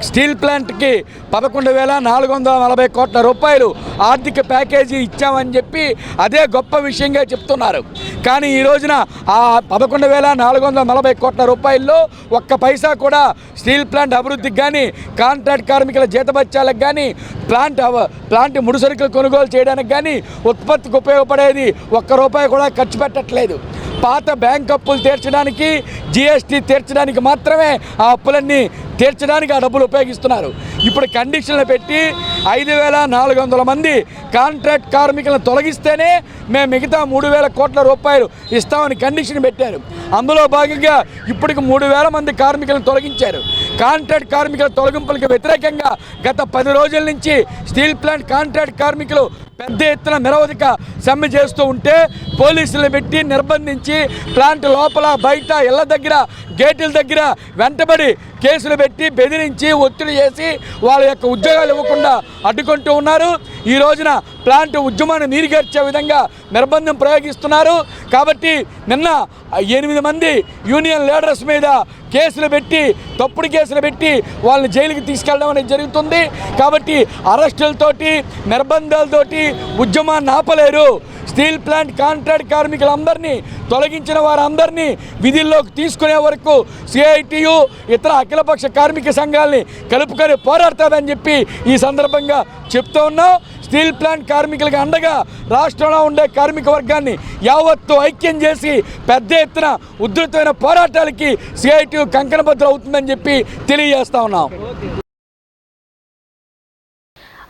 స్టీల్ ప్లాంట్కి 11,440 కోట్ల రూపాయలు ఆర్థిక ప్యాకేజీ ఇచ్చామని చెప్పి అదే గొప్ప విషయంగా చెప్తున్నారు. కానీ ఈ రోజున ఆ 11,440 కోట్ల రూపాయల్లో ఒక్క పైసా కూడా స్టీల్ ప్లాంట్ అభివృద్ధికి కానీ, కాంట్రాక్ట్ కార్మికుల జీతభత్యాలకు కానీ, ప్లాంట్ ముడిసరుకులు కొనుగోలు చేయడానికి కానీ, ఉత్పత్తికి ఉపయోగపడేది ఒక్క రూపాయి కూడా ఖర్చు పెట్టట్లేదు. పాత బ్యాంక్ అప్పులు తీర్చడానికి, జిఎస్టీ తీర్చడానికి మాత్రమే ఆ అప్పులన్నీ తీర్చడానికి ఆ డబ్బులు ఉపయోగిస్తున్నారు. ఇప్పుడు కండిషన్లు పెట్టి 5,400 మంది కాంట్రాక్ట్ కార్మికులను తొలగిస్తేనే మేము మిగతా 3,000 కోట్ల రూపాయలు ఇస్తామని కండిషన్ పెట్టారు. అందులో భాగంగా ఇప్పటికి 3,000 మంది కార్మికులను తొలగించారు. కాంట్రాక్ట్ కార్మికుల తొలగింపులకు వ్యతిరేకంగా గత 10 రోజుల నుంచి స్టీల్ ప్లాంట్ కాంట్రాక్ట్ కార్మికులు పెద్ద ఎత్తున నిరవధిక సమ్మె చేస్తూ ఉంటే పోలీసులు పెట్టి నిర్బంధించి ప్లాంట్ లోపల, బయట, ఇళ్ల దగ్గర, గేట్ల దగ్గర వెంటబడి కేసులు పెట్టి బెదిరించి ఒత్తిడి చేసి వాళ్ళ యొక్క ఉద్యోగాలు ఇవ్వకుండా అడ్డుకుంటూ ఉన్నారు. ఈ రోజున ప్లాంట్ ఉద్యమాన్ని నీరుగార్చే విధంగా నిర్బంధం ప్రయోగిస్తున్నారు. కాబట్టి నిన్న 8 మంది యూనియన్ లీడర్స్ మీద కేసులు పెట్టి, తప్పుడు కేసులు పెట్టి వాళ్ళని జైలుకి తీసుకెళ్ళడం అనేది జరుగుతుంది. కాబట్టి అరెస్టులతోటి, నిర్బంధాలతోటి ఉద్యమాన్ని ఆపలేరు. స్టీల్ ప్లాంట్ కాంట్రాక్ట్ కార్మికులందరినీ, తొలగించిన వారందరినీ విధుల్లోకి తీసుకునే వరకు సిఐటియు ఇతర అఖిలపక్ష కార్మిక సంఘాలని కలుపుకొని పోరాడుతుందని చెప్పి ఈ సందర్భంగా చెప్తూ ఉన్నాం. స్టీల్ ప్లాంట్ కార్మికులకు అండగా రాష్ట్రంలో ఉండే కార్మిక వర్గాన్ని యావత్తు ఐక్యం చేసి పెద్ద ఎత్తున ఉధృతమైన పోరాటాలకి సిఐటియు కంకణబద్దులు అవుతుందని చెప్పి తెలియజేస్తా ఉన్నాం.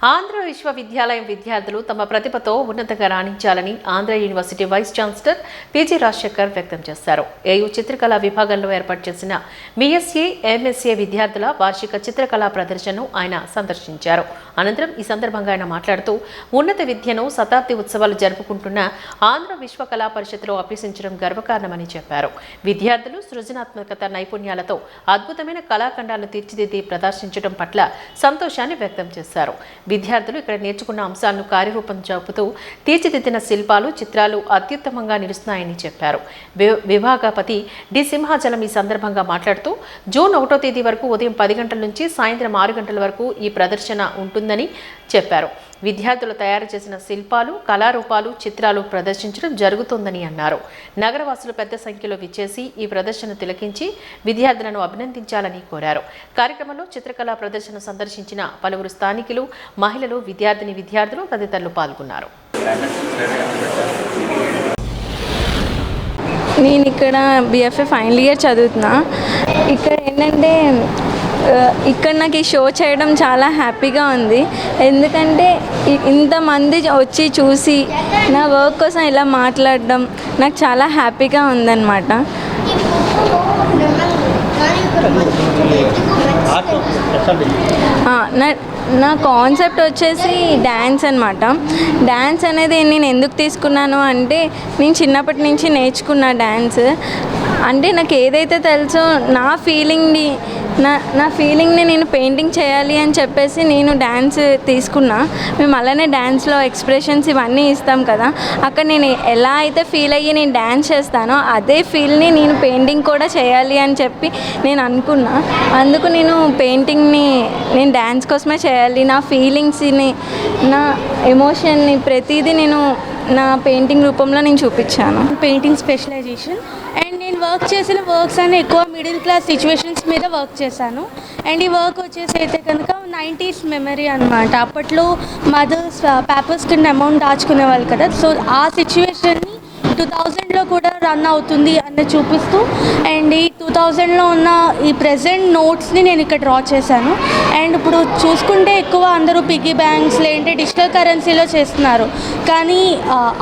ఆంధ్ర విశ్వవిద్యాలయం విద్యార్థులు తమ ప్రతిభతో ఉన్నతంగా రాణించాలని Andhra university vice chancellor PG Rajasekhar వ్యక్తం చేశారు. ఏయూ చిత్రకళా విభాగంలో ఏర్పాటు చేసిన బిఎస్సీ, ఎంఎస్సీ విద్యార్థుల వార్షిక చిత్రకళా ప్రదర్శనను ఆయన సందర్శించారు. అనంతరం ఈ సందర్భంగా ఆయన మాట్లాడుతూ ఉన్నత విద్యను శతాబ్ది ఉత్సవాలు జరుపుకుంటున్న ఆంధ్ర విశ్వకళా పరిషత్లో అభ్యసించడం గర్వకారణమని చెప్పారు. విద్యార్థులు సృజనాత్మకత నైపుణ్యాలతో అద్భుతమైన కళాఖండాలను తీర్చిదిద్ది ప్రదర్శించడం పట్ల సంతోషాన్ని వ్యక్తం చేశారు. విద్యార్థులు ఇక్కడ నేర్చుకున్న అంశాలను కార్యరూపం చూపుతూ తీర్చిదిద్దిన శిల్పాలు, చిత్రాలు అత్యుత్తమంగా నిలుస్తున్నాయని చెప్పారు. విభాగపతి డి సింహాచలం ఈ సందర్భంగా మాట్లాడుతూ జూన్ 1వ తేదీ వరకు ఉదయం 10 గంటల నుంచి సాయంత్రం 6 గంటల వరకు ఈ ప్రదర్శన ఉంటుందని చెప్పారు. విద్యార్థులు తయారు చేసిన శిల్పాలు, కళారూపాలు, చిత్రాలు ప్రదర్శించడం జరుగుతుందని అన్నారు. నగరవాసులు పెద్ద సంఖ్యలో విచ్చేసి ఈ ప్రదర్శన తిలకించి విద్యార్థులను అభినందించాలని కోరారు. కార్యక్రమంలో చిత్రకళా ప్రదర్శన సందర్శించిన పలువురు స్థానికులు, మహిళలు, విద్యార్థులు తదితరులు పాల్గొన్నారు. నేను ఇక్కడ బిఎఫ్ఏ ఫైనల్ ఇయర్ చదువుతున్నా. ఇక్కడ ఏంటంటే ఇక్కడ నాకు ఈ షో చేయడం చాలా హ్యాపీగా ఉంది. ఎందుకంటే ఇంతమంది వచ్చి చూసి నా వర్క్ కోసం ఇలా మాట్లాడడం నాకు చాలా హ్యాపీగా ఉందన్నమాట. నా కాన్సెప్ట్ వచ్చేసి డ్యాన్స్ అనమాట. డ్యాన్స్ అనేది నేను ఎందుకు తీసుకున్నాను అంటే నేను చిన్నప్పటి నుంచి నేర్చుకున్న డ్యాన్స్. అంటే నాకు ఏదైతే తెలుసో నా ఫీలింగ్ని నేను పెయింటింగ్ చేయాలి అని చెప్పేసి నేను డ్యాన్స్ తీసుకున్నా. మేము అలానే డ్యాన్స్లో ఎక్స్ప్రెషన్స్ ఇవన్నీ ఇస్తాం కదా, అక్కడ నేను ఎలా అయితే ఫీల్ అయ్యి నేను డ్యాన్స్ చేస్తానో అదే ఫీల్ని నేను పెయింటింగ్ కూడా చేయాలి అని చెప్పి నేను అనుకున్నా. అందుకు నేను పెయింటింగ్ని నేను డ్యాన్స్ కోసమే చేయాలి. నా ఫీలింగ్స్ని, నా ఎమోషన్ని ప్రతిదీ నేను నా పెయింటింగ్ రూపంలో నేను చూపించాను. పెయింటింగ్ స్పెషలైజేషన్ అండ్ నేను వర్క్ చేసిన వర్క్స్ అన్నీ ఎక్కువ మిడిల్ క్లాస్ సిచ్యువేషన్స్ మీద వర్క్ చేశాను. అండ్ ఈ వర్క్ వచ్చేసి అయితే కనుక 90s మెమరీ అనమాట. అప్పట్లో మదర్స్ పేపర్స్ కింద అమౌంట్ దాచుకునే వాళ్ళు కదా, సో ఆ సిచ్యువేషన్ని 2000లో కూడా రన్ అవుతుంది అని చూపిస్తూ అండ్ ఈ 2000లో ఉన్న ఈ ప్రెజెంట్ నోట్స్ని నేను ఇక్కడ డ్రా చేశాను. అండ్ ఇప్పుడు చూసుకుంటే ఎక్కువ అందరూ పిగ్గీ బ్యాంక్స్ లేదంటే డిజిటల్ కరెన్సీలో చేస్తున్నారు, కానీ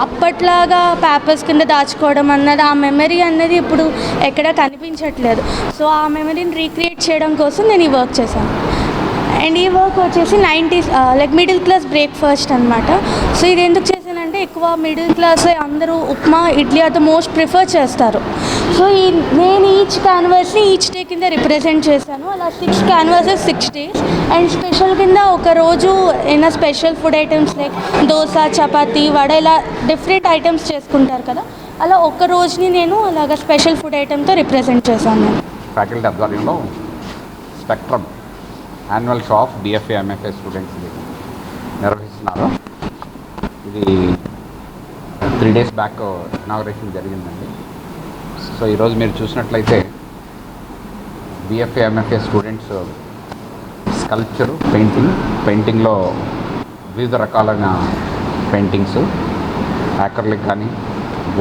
అప్పట్లాగా పేపర్స్ కింద దాచుకోవడం అన్నది, ఆ మెమరీ అన్నది ఇప్పుడు ఎక్కడా కనిపించట్లేదు. సో ఆ మెమరీని రీక్రియేట్ చేయడం కోసం నేను ఈ వర్క్ చేశాను. అండ్ ఈ వర్క్ వచ్చేసి 90s మిడిల్ క్లాస్ బ్రేక్ఫాస్ట్ అనమాట. సో ఇది ఎందుకు చేశానంటే ఎక్కువ మిడిల్ క్లాస్ అందరూ ఉప్మా, ఇడ్లీ అది మోస్ట్ ప్రిఫర్ చేస్తారు. సో నేను ఈచ్ క్యాన్వాస్ని ఈచ్ డే కింద రిప్రజెంట్ చేశాను. అలా 6 క్యాన్వాసెస్ 6 days. అండ్ స్పెషల్ కింద ఒక రోజు ఏమైనా special food items like dosa, chapati, vada ఇలా డిఫరెంట్ ఐటమ్స్ చేసుకుంటారు కదా, అలా ఒక్క రోజుని నేను అలాగ స్పెషల్ ఫుడ్ ఐటమ్తో రిప్రజెంట్ చేశాను. ఫ్యాకల్టీ ఆధ్వర్యంలో spectrum annual show off BFA, MFA students నిర్వహిస్తున్నారు. ఇది 3 days బ్యాక్ ఇనాగరేషన్ జరిగిందండి. సో ఈరోజు మీరు చూసినట్లయితే బిఎఫ్ఏ, ఎంఎఫ్ఏ స్టూడెంట్స్ స్కల్ప్చరు, పెయింటింగ్లో వివిధ రకాలైన పెయింటింగ్స్, యాక్రిలిక్ కానీ,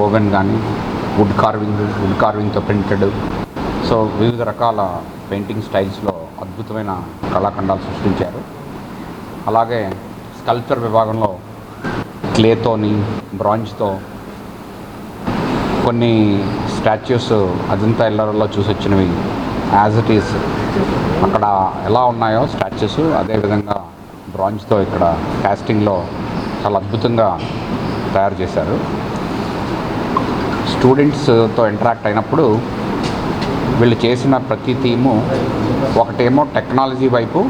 ఓవెన్ కానీ, వుడ్ కార్వింగ్తో ప్రింటెడ్, సో వివిధ రకాల పెయింటింగ్ స్టైల్స్లో అద్భుతమైన కళాఖండాలు సృష్టించారు. అలాగే స్కల్ప్చర్ విభాగంలో క్లేతోని, బ్రాంజ్తో కొన్ని స్టాచ్యూస్ అజంతా ఎల్లోరాలో చూసి వచ్చినవి యాజ్ ఇట్ ఈస్ అక్కడ ఎలా ఉన్నాయో స్టాచ్యూస్ అదేవిధంగా బ్రాంజ్తో ఇక్కడ కాస్టింగ్లో చాలా అద్భుతంగా తయారు చేశారు. స్టూడెంట్స్తో ఇంటరాక్ట్ అయినప్పుడు వీళ్ళు చేసిన ప్రతి థీము, ఒకటేమో టెక్నాలజీ వైపు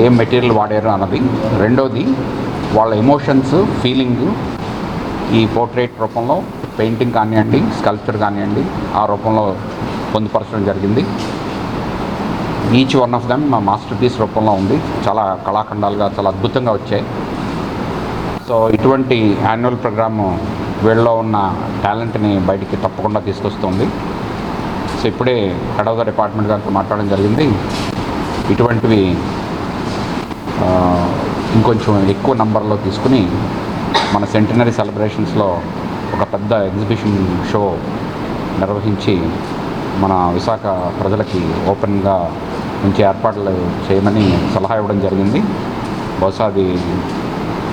ఏం మెటీరియల్ వాడారు అన్నది, రెండోది వాళ్ళ ఎమోషన్స్, ఫీలింగ్ ఈ పోర్ట్రేట్ రూపంలో పెయింటింగ్ కానివ్వండి, స్కల్ప్చర్ కానివ్వండి ఆ రూపంలో పొందుపరచడం జరిగింది. ఈచ్ వన్ ఆఫ్ దెమ్ మా మాస్టర్ పీస్ రూపంలో ఉంది. చాలా కళాఖండాలుగా చాలా అద్భుతంగా వచ్చాయి. సో ఇటువంటి యాన్యువల్ ప్రోగ్రాము వీళ్ళలో ఉన్న టాలెంట్ని బయటికి తప్పకుండా తీసుకొస్తుంది. సో ఇప్పుడే హెడ్ ఆఫ్ ద డిపార్ట్మెంట్ గారితో మాట్లాడడం జరిగింది. ఇటువంటివి ఇంకొంచెం ఎక్కువ నంబర్లో తీసుకుని మన సెంటనరీ సెలబ్రేషన్స్లో ఒక పెద్ద ఎగ్జిబిషన్ షో నిర్వహించి మన విశాఖ ప్రజలకి ఓపెన్గా మంచి ఏర్పాట్లు చేయమని సలహా ఇవ్వడం జరిగింది. బహుశా అది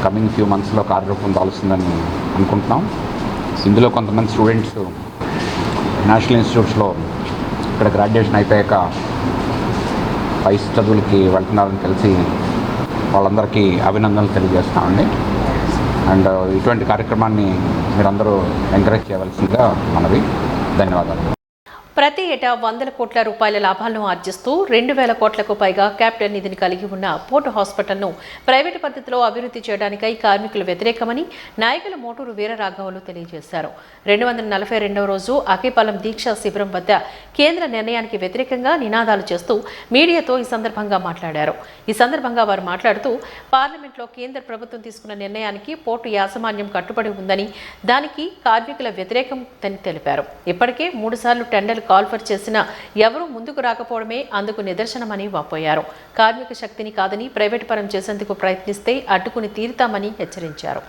కమింగ్ ఫ్యూ మంత్స్లో కార్యరూపం దాలుస్తుందని అనుకుంటున్నాం. ఇందులో కొంతమంది స్టూడెంట్స్ నేషనల్ ఇన్స్టిట్యూట్స్లో ఇక్కడ గ్రాడ్యుయేషన్ అయిపోయాక పై చదువులకి వెళ్తున్నారని తెలిసి వాళ్ళందరికీ అభినందనలు తెలియజేస్తున్నామండి. అండ్ ఇటువంటి కార్యక్రమాన్ని మీరందరూ ఎంకరేజ్ చేయవలసిందిగా మనవి. ధన్యవాదాలు. ప్రతి ఏటా 100 కోట్ల రూపాయల లాభాలను ఆర్జిస్తూ 2000 కోట్లకు పైగా క్యాపిటల్ నిధిని కలిగి ఉన్న పోర్టు హాస్పిటల్ను ప్రైవేటు పద్ధతిలో అభివృద్ధి చేయడానికై కార్మికులు వ్యతిరేకమని నాయకులు మోటూరు వీరరాఘవులు తెలియజేశారు. 242వ రోజు అకేపాలెం దీక్షా శిబిరం వద్ద కేంద్ర నిర్ణయానికి వ్యతిరేకంగా నినాదాలు చేస్తూ మీడియాతో ఈ సందర్భంగా మాట్లాడారు. ఈ సందర్భంగా వారు మాట్లాడుతూ పార్లమెంట్లో కేంద్ర ప్రభుత్వం తీసుకున్న నిర్ణయానికి పోర్టు యాజమాన్యం కట్టుబడి ఉందని, దానికి కార్మికుల వ్యతిరేకమని తెలిపారు. ఇప్పటికే 3 సార్లు టెండర్లు కాల్ఫర్ చేసినా ఎవరూ ముందుకు రాకపోవడమే అందుకు నిదర్శనమని వాపోయారు. కార్మిక శక్తిని కాదని ప్రైవేటు పరం చేసేందుకు ప్రయత్నిస్తే అడ్డుకుని తీరుతామని హెచ్చరించారు.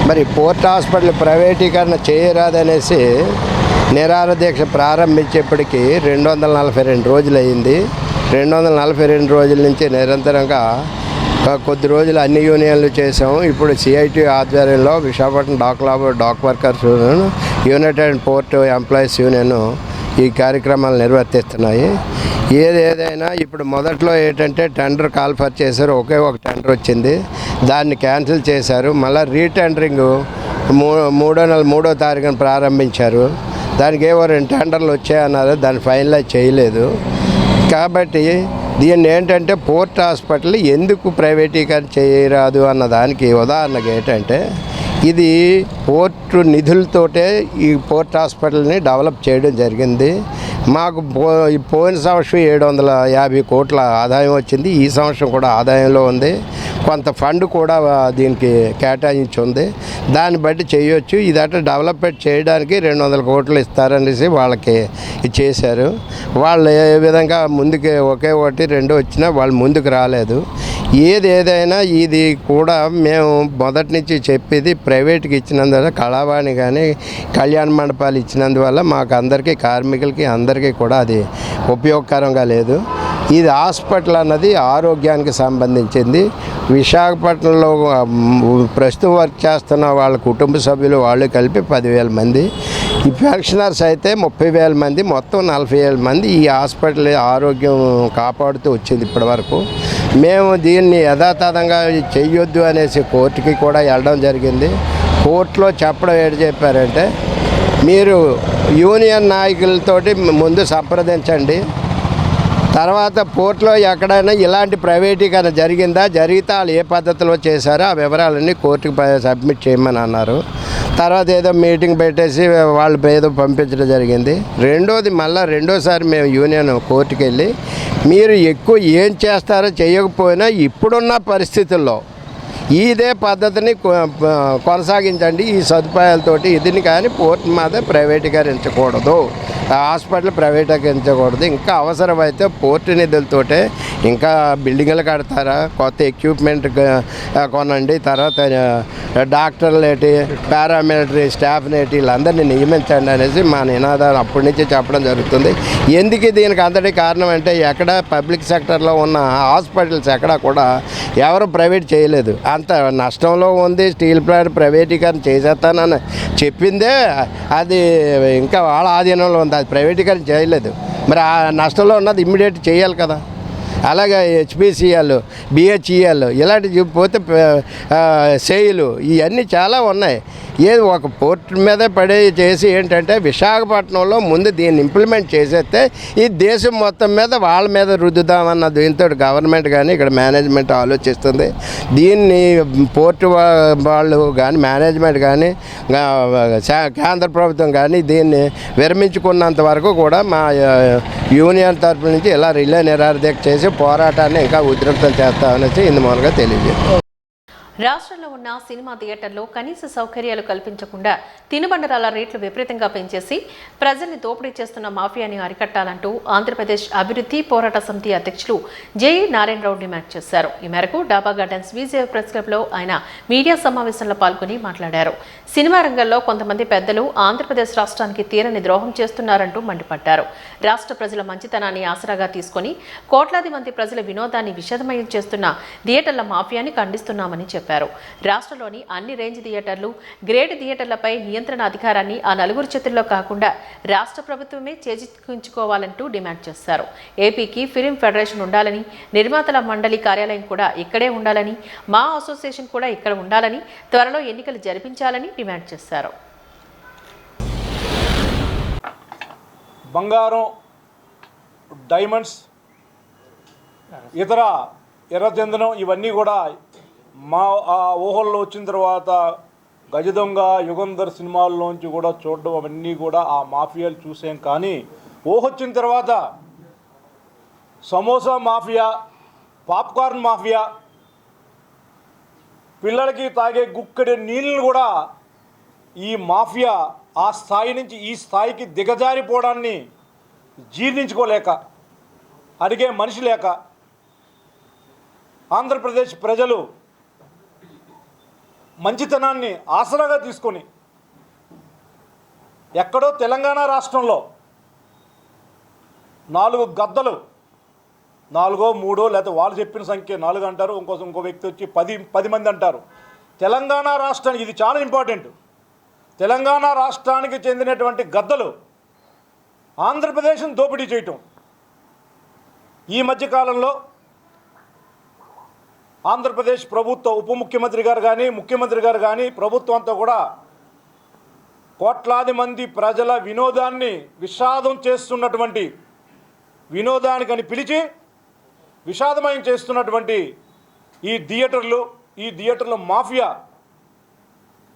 మరి పోర్ట్ హాస్పిటల్ ప్రైవేటీకరణ చేయరాదనేసి నిరాహార దీక్ష ప్రారంభించేప్పటికీ 242 రోజులు అయింది. 242 రోజుల నుంచి నిరంతరంగా కొద్ది రోజులు అన్ని యూనియన్లు చేసాము. ఇప్పుడు సిఐటి ఆధ్వర్యంలో Visakhapatnam dock workers union, united port employees union ఈ కార్యక్రమాలు నిర్వర్తిస్తున్నాయి. ఏదైనా ఇప్పుడు మొదట్లో ఏంటంటే టెండర్ కాల్ఫర్ చేశారు, ఒకే ఒక టెండర్ వచ్చింది, దాన్ని క్యాన్సిల్ చేశారు. మళ్ళీ రీటెండరింగ్ 3వ నెల 3వ తారీఖున ప్రారంభించారు. దానికి ఏవో 2 టెండర్లు వచ్చాయన్నారు, దాన్ని ఫైనలైజ్ చేయలేదు. కాబట్టి దీన్ని ఏంటంటే పోర్ట్ హాస్పిటల్ ఎందుకు ప్రైవేటీకరణ చేయరాదు అన్న దానికి ఉదాహరణగా ఏంటంటే ఇది పోర్టు నిధులతోటే ఈ పోర్ట్ హాస్పిటల్ని డెవలప్ చేయడం జరిగింది. మాకు పోయిన సంవత్సరం 750 కోట్ల ఆదాయం వచ్చింది. ఈ సంవత్సరం కూడా ఆదాయంలో ఉంది. కొంత ఫండ్ కూడా దీనికి కేటాయించి ఉంది. దాన్ని బట్టి చేయొచ్చు. ఇదట డెవలప్మెంట్ చేయడానికి 200 కోట్లు ఇస్తారనేసి వాళ్ళకి చేశారు. వాళ్ళు ఏ విధంగా ముందుకు ఒకే ఒకటి 2 వచ్చినా వాళ్ళు ముందుకు రాలేదు. ఏదైనా ఇది కూడా మేము మొదటి నుంచి చెప్పేది ప్రైవేట్కి ఇచ్చినందువల్ల, కళావాణి కానీ కళ్యాణ మండపాలు ఇచ్చినందువల్ల మాకు అందరికీ కార్మికులకి అందరికీ కూడా అది ఉపయోగకరంగా లేదు. ఇది హాస్పిటల్ అన్నది ఆరోగ్యానికి సంబంధించింది. విశాఖపట్నంలో ప్రస్తుతం వర్క్ చేస్తున్న వాళ్ళ కుటుంబ సభ్యులు వాళ్ళు కలిపి 10,000 మంది, ఈ పెన్షనర్స్ అయితే 30,000 మంది, మొత్తం 40,000 మంది ఈ హాస్పిటల్ ఆరోగ్యం కాపాడుతూ వచ్చింది ఇప్పటి వరకు. మేము దీన్ని యథాతథంగా చెయ్యొద్దు అనేసి కోర్టుకి కూడా వెళ్ళడం జరిగింది. కోర్టులో చెప్పడం ఏంటి చెప్పారంటే, మీరు యూనియన్ నాయకులతోటి ముందు సంప్రదించండి, తర్వాత పోర్టులో ఎక్కడైనా ఇలాంటి ప్రైవేటీకరణ జరిగిందా, జరిగితే వాళ్ళు ఏ పద్ధతిలో చేశారో ఆ వివరాలన్నీ కోర్టుకు సబ్మిట్ చేయమని అన్నారు. తర్వాత ఏదో మీటింగ్ పెట్టేసి వాళ్ళు ఏదో పంపించడం జరిగింది. రెండోసారి మేము యూనియన్ కోర్టుకు వెళ్ళి మీరు ఎక్కువ ఏం చేస్తారో చేయకపోయినా ఇప్పుడున్న పరిస్థితుల్లో ఇదే పద్ధతిని కొనసాగించండి, ఈ సదుపాయాలతోటి ఇదిని కానీ పోర్ట్ మీద ప్రైవేటీకరించకూడదు, హాస్పిటల్ ప్రైవేటీకరించకూడదు. ఇంకా అవసరమైతే పోర్టు నిధులతోటే ఇంకా బిల్డింగ్లు కడతారా, కొత్త ఎక్విప్మెంట్ కొనండి, తర్వాత డాక్టర్లు ఏంటి, పారామిలిటరీ స్టాఫ్ని ఏంటి, వీళ్ళందరినీ నియమించండి అనేసి మా నినాదాలు అప్పటి నుంచి చెప్పడం జరుగుతుంది. ఎందుకు దీనికి అంతటి కారణం అంటే ఎక్కడ పబ్లిక్ సెక్టర్లో ఉన్న హాస్పిటల్స్ ఎక్కడా కూడా ఎవరు ప్రైవేట్ చేయలేదు. అంత నష్టంలో ఉంది. స్టీల్ ప్లాంట్ ప్రైవేటీకరణ చేసేస్తానని చెప్పిందే అది ఇంకా వాళ్ళ ఆధీనంలో ఉంది, అది ప్రైవేటీకరణ చేయలేదు. మరి ఆ నష్టంలో ఉన్నది ఇమ్మీడియట్ చేయాలి కదా. అలాగే హెచ్పిసిఎల్, బిహెచ్ఈఎల్ ఇలాంటివి పోతే సేయులు ఇవన్నీ చాలా ఉన్నాయి. ఏది ఒక పోర్ట్ మీద పడి చేసి ఏంటంటే విశాఖపట్నంలో ముందు దీన్ని ఇంప్లిమెంట్ చేసేస్తే ఈ దేశం మొత్తం మీద వాళ్ళ మీద రుద్దుదామన్న దీంతో గవర్నమెంట్ కానీ ఇక్కడ మేనేజ్మెంట్ ఆలోచిస్తుంది. దీన్ని పోర్టు వాళ్ళు కానీ మేనేజ్మెంట్ కానీ కేంద్ర ప్రభుత్వం కానీ దీన్ని విరమించుకున్నంత వరకు కూడా మా యూనియన్ తరఫు నుంచి ఇలా రిలే నిరాదీక్ష చేసి పోరాటాన్ని ఇంకా ఉధృతం చేస్తామనేసి ఇందు మూలంగా తెలియజేస్తాం. రాష్ట్రంలో ఉన్న సినిమా థియేటర్లో కనీస సౌకర్యాలు కల్పించకుండా తినుబండరాల రేట్లు విపరీతంగా పెంచేసి ప్రజల్ని దోపిడీ చేస్తున్న మాఫియాని అరికట్టాలంటూ ఆంధ్రప్రదేశ్ అభివృద్ధి పోరాట సమితి అధ్యక్షులు జేఈ నారాయణరావు డిమాండ్ చేశారు. ఈ మేరకు డాబా గార్డెన్స్ విజయ ప్రెస్ క్లబ్లో ఆయన మీడియా సమావేశంలో పాల్గొని మాట్లాడారు. సినిమా రంగంలో కొంతమంది పెద్దలు ఆంధ్రప్రదేశ్ రాష్ట్రానికి తీరని ద్రోహం చేస్తున్నారంటూ మండిపడ్డారు. రాష్ట్ర ప్రజల మంచితనాన్ని ఆసరాగా తీసుకుని కోట్లాది మంది ప్రజల వినోదాన్ని విషదమయం చేస్తున్న థియేటర్ల మాఫియాని ఖండిస్తున్నామని చెప్పారు. రాష్ట్రంలోని అన్ని రేంజ్ థియేటర్లు, గ్రేడ్ థియేటర్లపై నియంత్రణ అధికారాన్ని ఆ నలుగురు చేతుల్లో కాకుండా రాష్ట్ర ప్రభుత్వమే చేజిక్కించుకోవాలంటూ డిమాండ్ చేశారు. ఏపీకి ఫిల్మ్ ఫెడరేషన్ ఉండాలని, నిర్మాతల మండలి కార్యాలయం కూడా ఇక్కడే ఉండాలని, మా అసోసియేషన్ కూడా ఇక్కడ ఉండాలని, త్వరలో ఎన్నికలు జరిపించాలని డిమాండ్ చేశారు. బంగారం, డైమండ్స్, ఇతర ఎర్రచందనం ఇవన్నీ కూడా మా ఆ ఊహల్లో వచ్చిన తర్వాత గజదొంగ, యుగంధర్ సినిమాల్లోంచి కూడా చూడడం అవన్నీ కూడా ఆ మాఫియాలు చూసాం. కానీ ఊహ వచ్చిన తర్వాత సమోసా మాఫియా, పాప్కార్న్ మాఫియా, పిల్లలకి తాగే గుక్కడి నీళ్ళను కూడా ఈ మాఫియా ఆ స్థాయి నుంచి ఈ స్థాయికి దిగజారిపోవడాన్ని జీర్ణించుకోలేక, అడిగే మనిషి లేక ఆంధ్రప్రదేశ్ ప్రజలు మంచితనాన్ని ఆసరాగా తీసుకొని ఎక్కడో తెలంగాణ రాష్ట్రంలో 4 గద్దలు, 4 3 లేకపోతే వాళ్ళు చెప్పిన సంఖ్య 4 అంటారు, ఇంకో వ్యక్తి వచ్చి 10 మంది అంటారు. తెలంగాణ రాష్ట్రానికి ఇది చాలా ఇంపార్టెంట్. తెలంగాణ రాష్ట్రానికి చెందినటువంటి గద్దలు ఆంధ్రప్రదేశ్ను దోపిడీ చేయటం ఈ మధ్యకాలంలో ఆంధ్రప్రదేశ్ ప్రభుత్వ ఉప ముఖ్యమంత్రి గారు కానీ, ముఖ్యమంత్రి గారు కానీ, ప్రభుత్వం అంతా కూడా కోట్లాది మంది ప్రజల వినోదాన్ని విషాదం చేస్తున్నటువంటి, వినోదానికని పిలిచి విషాదమయం చేస్తున్నటువంటి ఈ థియేటర్ల మాఫియా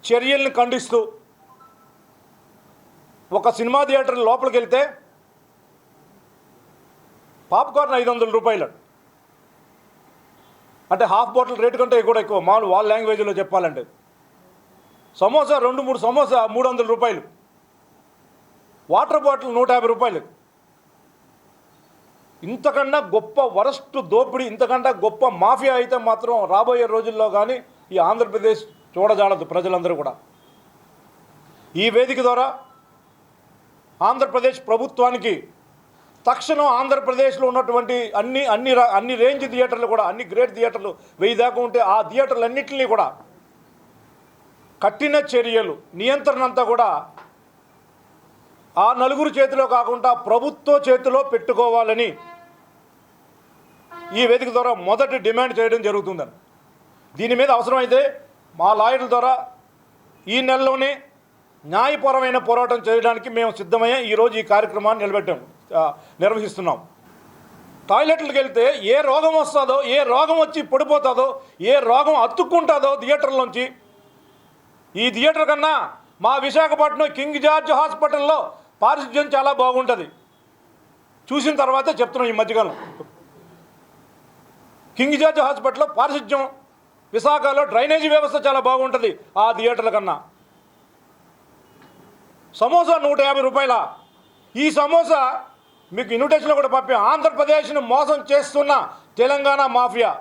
చర్యల్ని ఖండిస్తూ ఒక సినిమా థియేటర్ లోపలికి వెళ్తే పాప్కార్న్ 500 రూపాయలు, అంటే హాఫ్ బాటిల్ రేటు కంటే కూడా ఎక్కువ. మామూలు వాళ్ళ లాంగ్వేజ్లో చెప్పాలంటే సమోసా 2-3 సమోసా 300 రూపాయలు, వాటర్ బాటిల్ 150 రూపాయలు. ఇంతకన్నా గొప్ప వరస్ట్ దోపిడీ, ఇంతకన్నా గొప్ప మాఫియా అయితే మాత్రం రాబోయే రోజుల్లో కానీ ఈ ఆంధ్రప్రదేశ్ చూడజాలదు ప్రజలందరూ కూడా. ఈ వేదిక ద్వారా ఆంధ్రప్రదేశ్ ప్రభుత్వానికి తక్షణం ఆంధ్రప్రదేశ్లో ఉన్నటువంటి అన్ని రేంజ్ థియేటర్లు కూడా, అన్ని గ్రేడ్ థియేటర్లు 1000 దాకా ఉంటే ఆ థియేటర్లన్నింటినీ కూడా కఠిన చర్యలు, నియంత్రణ అంతా కూడా ఆ నలుగురు చేతిలో కాకుండా ప్రభుత్వ చేతిలో పెట్టుకోవాలని ఈ వేదిక ద్వారా మొదటి డిమాండ్ చేయడం జరుగుతుందని. దీని మీద అవసరమైతే మా లాయర్ల ద్వారా ఈ నెలలోనే న్యాయపరమైన పోరాటం చేయడానికి మేము సిద్ధమయ్యే ఈరోజు ఈ కార్యక్రమాన్ని నిర్వహిస్తున్నాం. టాయిలెట్లకు వెళ్తే ఏ రోగం వస్తుందో, ఏ రోగం వచ్చి పడిపోతుందో, ఏ రోగం అతుక్కుంటుందో థియేటర్లోంచి, ఈ థియేటర్ కన్నా మా విశాఖపట్నం కింగ్ జార్జ్ హాస్పిటల్లో పారిశుధ్యం చాలా బాగుంటుంది. చూసిన తర్వాతే చెప్తున్నాం. ఈ మధ్యకాలం కింగ్ జార్జ్ హాస్పిటల్లో పారిశుధ్యం, విశాఖలో డ్రైనేజీ వ్యవస్థ చాలా బాగుంటుంది ఆ థియేటర్ల కన్నా. సమోసా 150 రూపాయల. ఈ సమోసా మీకు ఇన్విటేషన్లో కూడా పంపాం. ఆంధ్రప్రదేశ్ను మోసం చేస్తున్న తెలంగాణ మాఫియా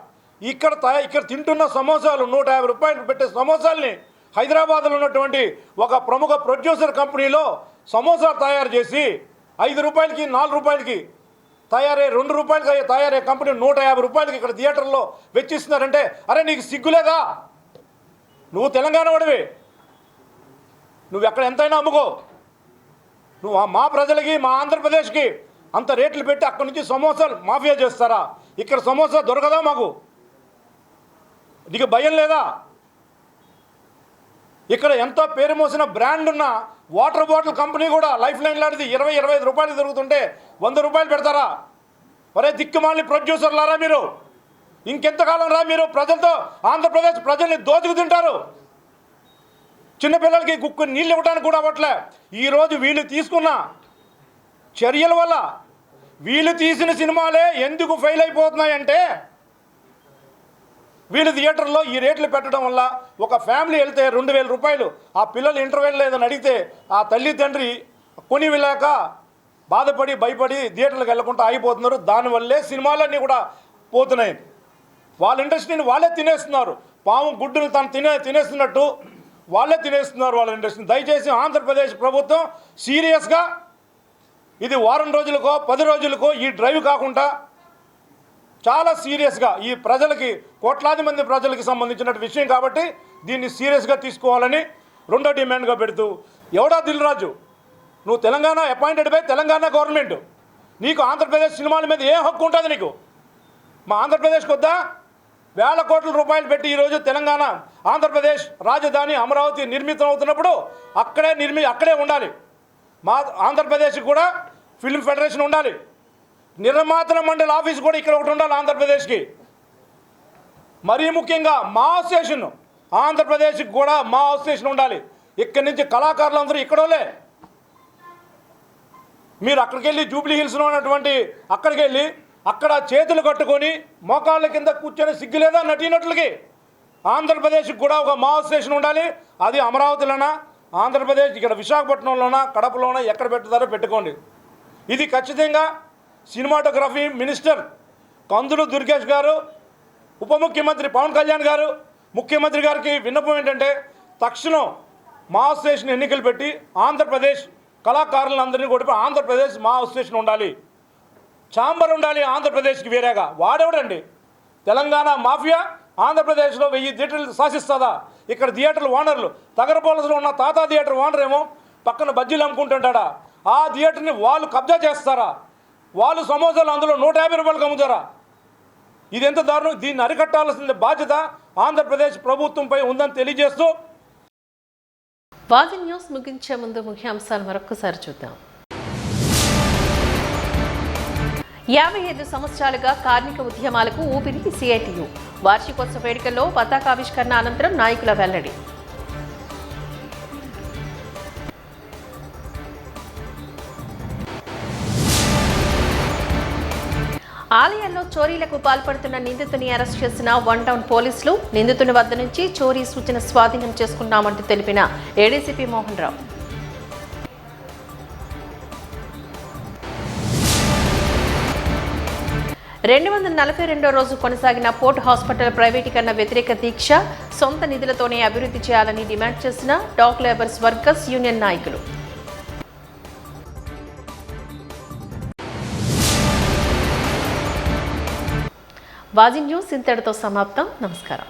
ఇక్కడ తింటున్న సమోసాలు 150 రూపాయలు పెట్టే సమోసాల్ని హైదరాబాద్లో ఉన్నటువంటి ఒక ప్రముఖ ప్రొడ్యూసర్ కంపెనీలో సమోసా తయారు చేసి 5 రూపాయలకి 4 రూపాయలకి తయారయ్యే 2 రూపాయలకి తయారయ్యే కంపెనీ 150 రూపాయలకి ఇక్కడ థియేటర్లో వెచ్చిస్తున్నారంటే, అరే నీకు సిగ్గులేదా? నువ్వు తెలంగాణ వాడివి, నువ్వు ఎక్కడ ఎంతైనా అమ్ముకో. నువ్వు మా ప్రజలకి, మా ఆంధ్రప్రదేశ్కి అంత రేట్లు పెట్టి అక్కడి నుంచి సమోసాలు మాఫియా చేస్తారా? ఇక్కడ సమోసా దొరకదా మాకు? నీకు భయం లేదా? ఇక్కడ ఎంతో పేరు మోసిన బ్రాండ్ ఉన్న వాటర్ బాటిల్ కంపెనీ కూడా లైఫ్ లైన్ లాంటిది 20-25 రూపాయలు దొరుకుతుంటే 100 రూపాయలు పెడతారా? ఒరే దిక్కుమాలి ప్రొడ్యూసర్లారా మీరు, ఇంకెంతకాలం రా మీరు ప్రజలతో ఆంధ్రప్రదేశ్ ప్రజల్ని దోచుకు తింటారు? చిన్నపిల్లలకి గుక్కు నీళ్ళు ఇవ్వడానికి కూడా అవ్వట్లే. ఈరోజు వీళ్ళు తీసుకున్న చర్యల వల్ల వీళ్ళు తీసిన సినిమాలే ఎందుకు ఫెయిల్ అయిపోతున్నాయంటే, వీళ్ళు థియేటర్లో ఈ రేట్లు పెట్టడం వల్ల ఒక ఫ్యామిలీ వెళ్తే 2000 రూపాయలు, ఆ పిల్లలు ఇంటర్వెల్ లేదని అడిగితే ఆ తల్లి తండ్రి కొని వెళ్ళాక బాధపడి భయపడి థియేటర్లకు వెళ్ళకుండా ఆగిపోతున్నారు. దానివల్లే సినిమాలన్నీ కూడా పోతున్నాయి. వాళ్ళ ఇండస్ట్రీని వాళ్ళే తినేస్తున్నారు. పాము గుడ్డును తను తినేస్తున్నట్టు వాళ్ళే తినేస్తున్నారు వాళ్ళ ఇండస్ట్రీని. దయచేసి ఆంధ్రప్రదేశ్ ప్రభుత్వం సీరియస్గా ఇది వారం రోజులకో 10 రోజులకో ఈ డ్రైవ్ కాకుండా చాలా సీరియస్గా ఈ ప్రజలకి, కోట్లాది మంది ప్రజలకి సంబంధించిన విషయం కాబట్టి దీన్ని సీరియస్గా తీసుకోవాలని రెండో డిమాండ్గా పెడుతూ, ఎవడా దిల్ రాజు, నువ్వు Telangana appointed by Telangana government, నీకు ఆంధ్రప్రదేశ్ సినిమాల మీద ఏం హక్కు ఉంటుంది నీకు? మా ఆంధ్రప్రదేశ్కి వద్దా? వేల కోట్ల రూపాయలు పెట్టి ఈరోజు తెలంగాణ ఆంధ్రప్రదేశ్ రాజధాని అమరావతి నిర్మితం అవుతున్నప్పుడు అక్కడే ఉండాలి. మా ఆంధ్రప్రదేశ్కి కూడా ఫిల్మ్ ఫెడరేషన్ ఉండాలి. నిర్మాతల మండలి ఆఫీస్ కూడా ఇక్కడ ఒకటి ఉండాలి ఆంధ్రప్రదేశ్కి. మరీ ముఖ్యంగా మా అసోసియేషన్, ఆంధ్రప్రదేశ్కి కూడా మా అసోసియేషన్ ఉండాలి. ఇక్కడి నుంచి కళాకారులందరూ ఇక్కడోలే. మీరు అక్కడికి వెళ్ళి జూబ్లీ హిల్స్లో ఉన్నటువంటి అక్కడికి వెళ్ళి అక్కడ చేతులు కట్టుకొని మోకాళ్ళ కింద కూర్చొని సిగ్గులేదా నటీనటులకి? ఆంధ్రప్రదేశ్కి కూడా ఒక మా అసోసియేషన్ ఉండాలి. అది అమరావతిలోనా, ఆంధ్రప్రదేశ్ ఇక్కడ విశాఖపట్నంలోనా, కడపలోనా ఎక్కడ పెట్టుతారో పెట్టుకోండి. ఇది ఖచ్చితంగా సినిమాటోగ్రఫీ మినిస్టర్ కందులు దుర్గేష్ గారు, ఉప ముఖ్యమంత్రి పవన్ కళ్యాణ్ గారు, ముఖ్యమంత్రి గారికి విన్నపం ఏంటంటే తక్షణం మా అసోసియేషన్ ఎన్నికలు పెట్టి ఆంధ్రప్రదేశ్ కళాకారులందరినీ కూడా ఆంధ్రప్రదేశ్ మా అసోసియేషన్ ఉండాలి. ఛాంబర్ ఉండాలి ఆంధ్రప్రదేశ్కి వేరేగా. వాడెవడండి? తెలంగాణ మాఫియా ఆంధ్రప్రదేశ్లో 1000 థియేటర్లు శాసిస్తుందా? ఇక్కడ థియేటర్లు ఓనర్లు, తగరపోలసలో ఉన్న తాతా థియేటర్ ఓనర్ ఏమో పక్కన బజ్జీలు అమ్ముకుంటుంటాడా? ఆ థియేటర్ని వాళ్ళు కబ్జా చేస్తారా? వాళ్ళు సమోసాలు అందులో 150 రూపాయలకు అమ్ముతారా? ఇది ఎంత దారుణం! దీన్ని అరికట్టాల్సిన బాధ్యత ఆంధ్రప్రదేశ్ ప్రభుత్వంపై ఉందని తెలియజేస్తూ వాజి న్యూస్ ముగించే ముందు ముఖ్యాంశాలు మరొకసారి చూద్దాం. 55 సంవత్సరాలుగా కార్మిక ఉద్యమాలకు ఊపిరి సిఐటియు. వార్షికోత్సవ వేడుకల్లో పతాకావిష్కరణ అనంతరం నాయకుల వెల్లడి. ఆలయాల్లో చోరీలకు పాల్పడుతున్న నిందితుని అరెస్ట్ చేసిన 1 టౌన్ పోలీసులు. నిందితుని వద్ద నుంచి చోరీ సూచన స్వాధీనం చేసుకున్నామంటూ తెలిపిన ఏడీసీపీ మోహన్ రావు. రెండో రోజు కొనసాగిన పోర్ట్ హాస్పిటల్ ప్రైవేటీకరణ వ్యతిరేక దీక్ష. సొంత నిధులతోనే అభివృద్ధి చేయాలని డిమాండ్ చేసిన డాక్ లేబర్స్ వర్కర్స్ యూనియన్ నాయకులు. వాజి న్యూస్ ఇంతటితో సమాప్తం. నమస్కారం.